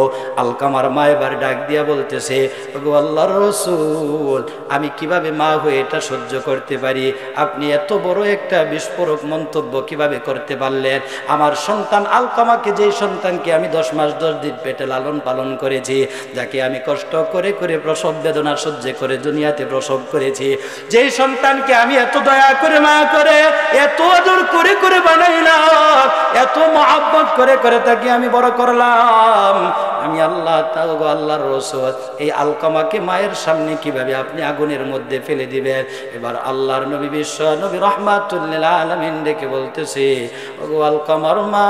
আলকামার মা এবার ডাক দিয়া বলতেছে ওগো আল্লাহর রাসূল, আমি কিভাবে মা হয়ে এটা সহ্য করতে পারি? আপনি এত বড় একটা বিস্ফোরক মন্তব্য কিভাবে করতে পারলেন? আমার সন্তান আলকামাকে, যেই সন্তানকে আমি 10 মাস 10 দিন পেটে লালন পালন করেছি, যাকে আমি কষ্ট করে করে প্রসব বেদনা সহ্য করে দুনিয়াতে প্রসব করেছি, যেই সন্তানকে আমি এত দয়া করে মা করে এত আদর করে করে বানাইলাম, এত মহব্বত করে করে তাকে আমি বড় করলাম, আমি আল্লাহর রাসূল এই আলকামাকে মায়ের সামনে কিভাবে আপনি আগুনের মধ্যে ফেলে দিবেন? এবার আল্লাহর নবী বিশ্ব নবী রাহমাতুল লিল আলামিন ডেকে বলতেছে ওগো আলকামার মা,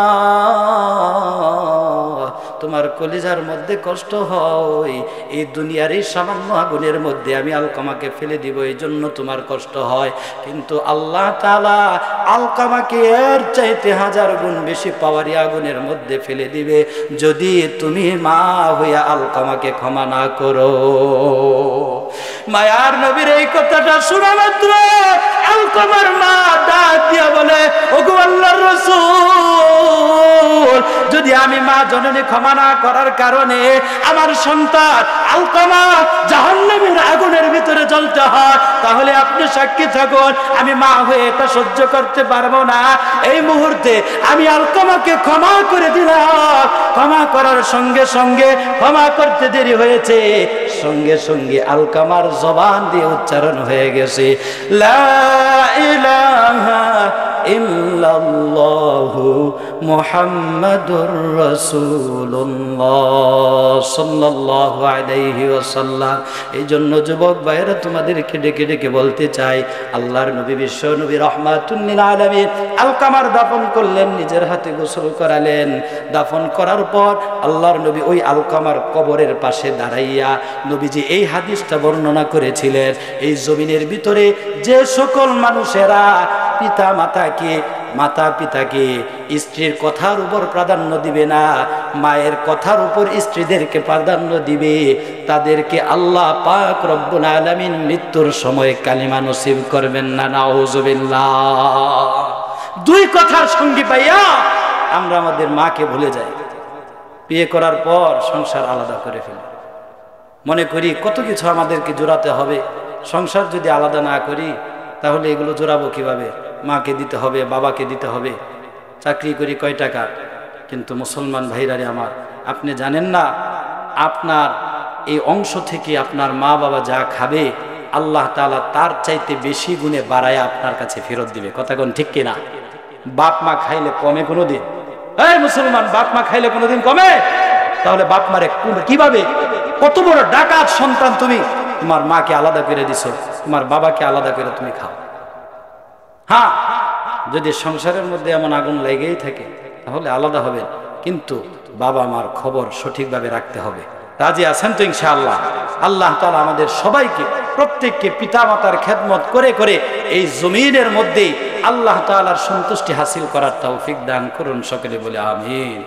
তোমার কলিজার মধ্যে কষ্ট হয়, এই দুনিয়ার এই সামান্য আগুনের মধ্যে আমি আলকামাকে ফেলে দিব, এই জন্য তোমার কষ্ট হয়, কিন্তু আল্লাহ তাআলা আলকামাকে এর চাইতে 1000 গুণ বেশি পাওয়ারি আগুনের মধ্যে ফেলে দিবে যদি তুমি মা হইয়া আলকামাকে ক্ষমা না করো। মায়ার নবীর এই কথাটা শোনা মাত্র আলকামার মা ডাক দিয়া বলে, ওগো আল্লাহর রাসূল, যদি আমি মা জননী ক্ষমা না করার কারণে আমার সন্তান আলকামা জাহান্নামের আগুনের ভিতরে জ্বলতে হয়, তাহলে আপনি সাক্ষী থাকুন, আমি মা হয়ে এটা সহ্য করতে পারবো না। এই মুহূর্তে আমি আলকামাকে ক্ষমা করে দিলাম। ক্ষমা করার সঙ্গে সঙ্গে, ক্ষমা করতে দেরি হয়েছে, সঙ্গে সঙ্গে আলকামার জবান দিয়ে উচ্চারণ হয়ে গেছে, লা ইলাহা ইল্লাল্লাহু মুহাম্মাদুর রাসূলুল্লাহ সাল্লাল্লাহু আলাইহি ওয়াসাল্লাম। এই জন্য যুবক ভাইরা তোমাদেরকে ডেকে ডেকে বলতে চাই, আল্লাহর নবী বিশ্ব নবী রাহমাতুল লিল আলামিন আলকামার দাফন করলেন, নিজের হাতে গোসল করালেন। দাফন করার পর আল্লাহর নবী ওই আলকামার কবরের পাশে দাঁড়াইয়া নবীজি এই হাদিসটা বর্ণনা করেছিলেন, এই জমিনের ভিতরে যে সকল মানুষেরা মাতা পিতাকে স্ত্রীর কথার উপর প্রাধান্য দিবে না, মায়ের কথার উপর স্ত্রীদেরকে প্রাধান্য দিবে, তাদেরকে আল্লাহ পাক রব্বুল আলামিন মৃত্যুর সময় কালিমা নসিব করবেন না। নাউযুবিল্লাহ। দুই কথার সঙ্গী পাইয়া আমরা আমাদের মাকে ভুলে যাই, বিয়ে করার পর সংসার আলাদা করে ফেলি, মনে করি কত কিছু আমাদেরকে জোড়াতে হবে। সংসার যদি আলাদা না করি তাহলে এগুলো জোড়াবো কিভাবে? মাকে দিতে হবে, বাবাকে দিতে হবে, চাকরি করি কয় টাকা। কিন্তু মুসলমান ভাইরারে আমার, আপনি জানেন না আপনার এই অংশ থেকে আপনার মা বাবা যা খাবে আল্লাহ তাআলা তার চাইতে বেশি গুণে বাড়ায় আপনার কাছে ফেরত দিবে। কথা কোন ঠিক কিনা? বাপ মা খাইলে কমে কোনোদিন? এই মুসলমান, বাপ মা খাইলে কোনোদিন কমে? তাহলে বাপ মারে কিভাবে, কত বড় ডাকাত সন্তান তুমি, তোমার মাকে আলাদা করে দিছো, তোমার বাবাকে আলাদা করে তুমি খাও। হ্যাঁ, যদি সংসারের মধ্যে এমন আগুন লেগেই থাকে তাহলে আলাদা হবে, কিন্তু বাবা মার খবর সঠিকভাবে রাখতে হবে। রাজি আছেন তো ইনশাআল্লাহ? আল্লাহ তাআলা আমাদের সবাইকে, প্রত্যেককে পিতা মাতার খেদমত করে করে এই জমিনের মধ্যেই আল্লাহ তাআলার সন্তুষ্টি হাসিল করার তৌফিক দান করুন। সকলে বলে আমিন।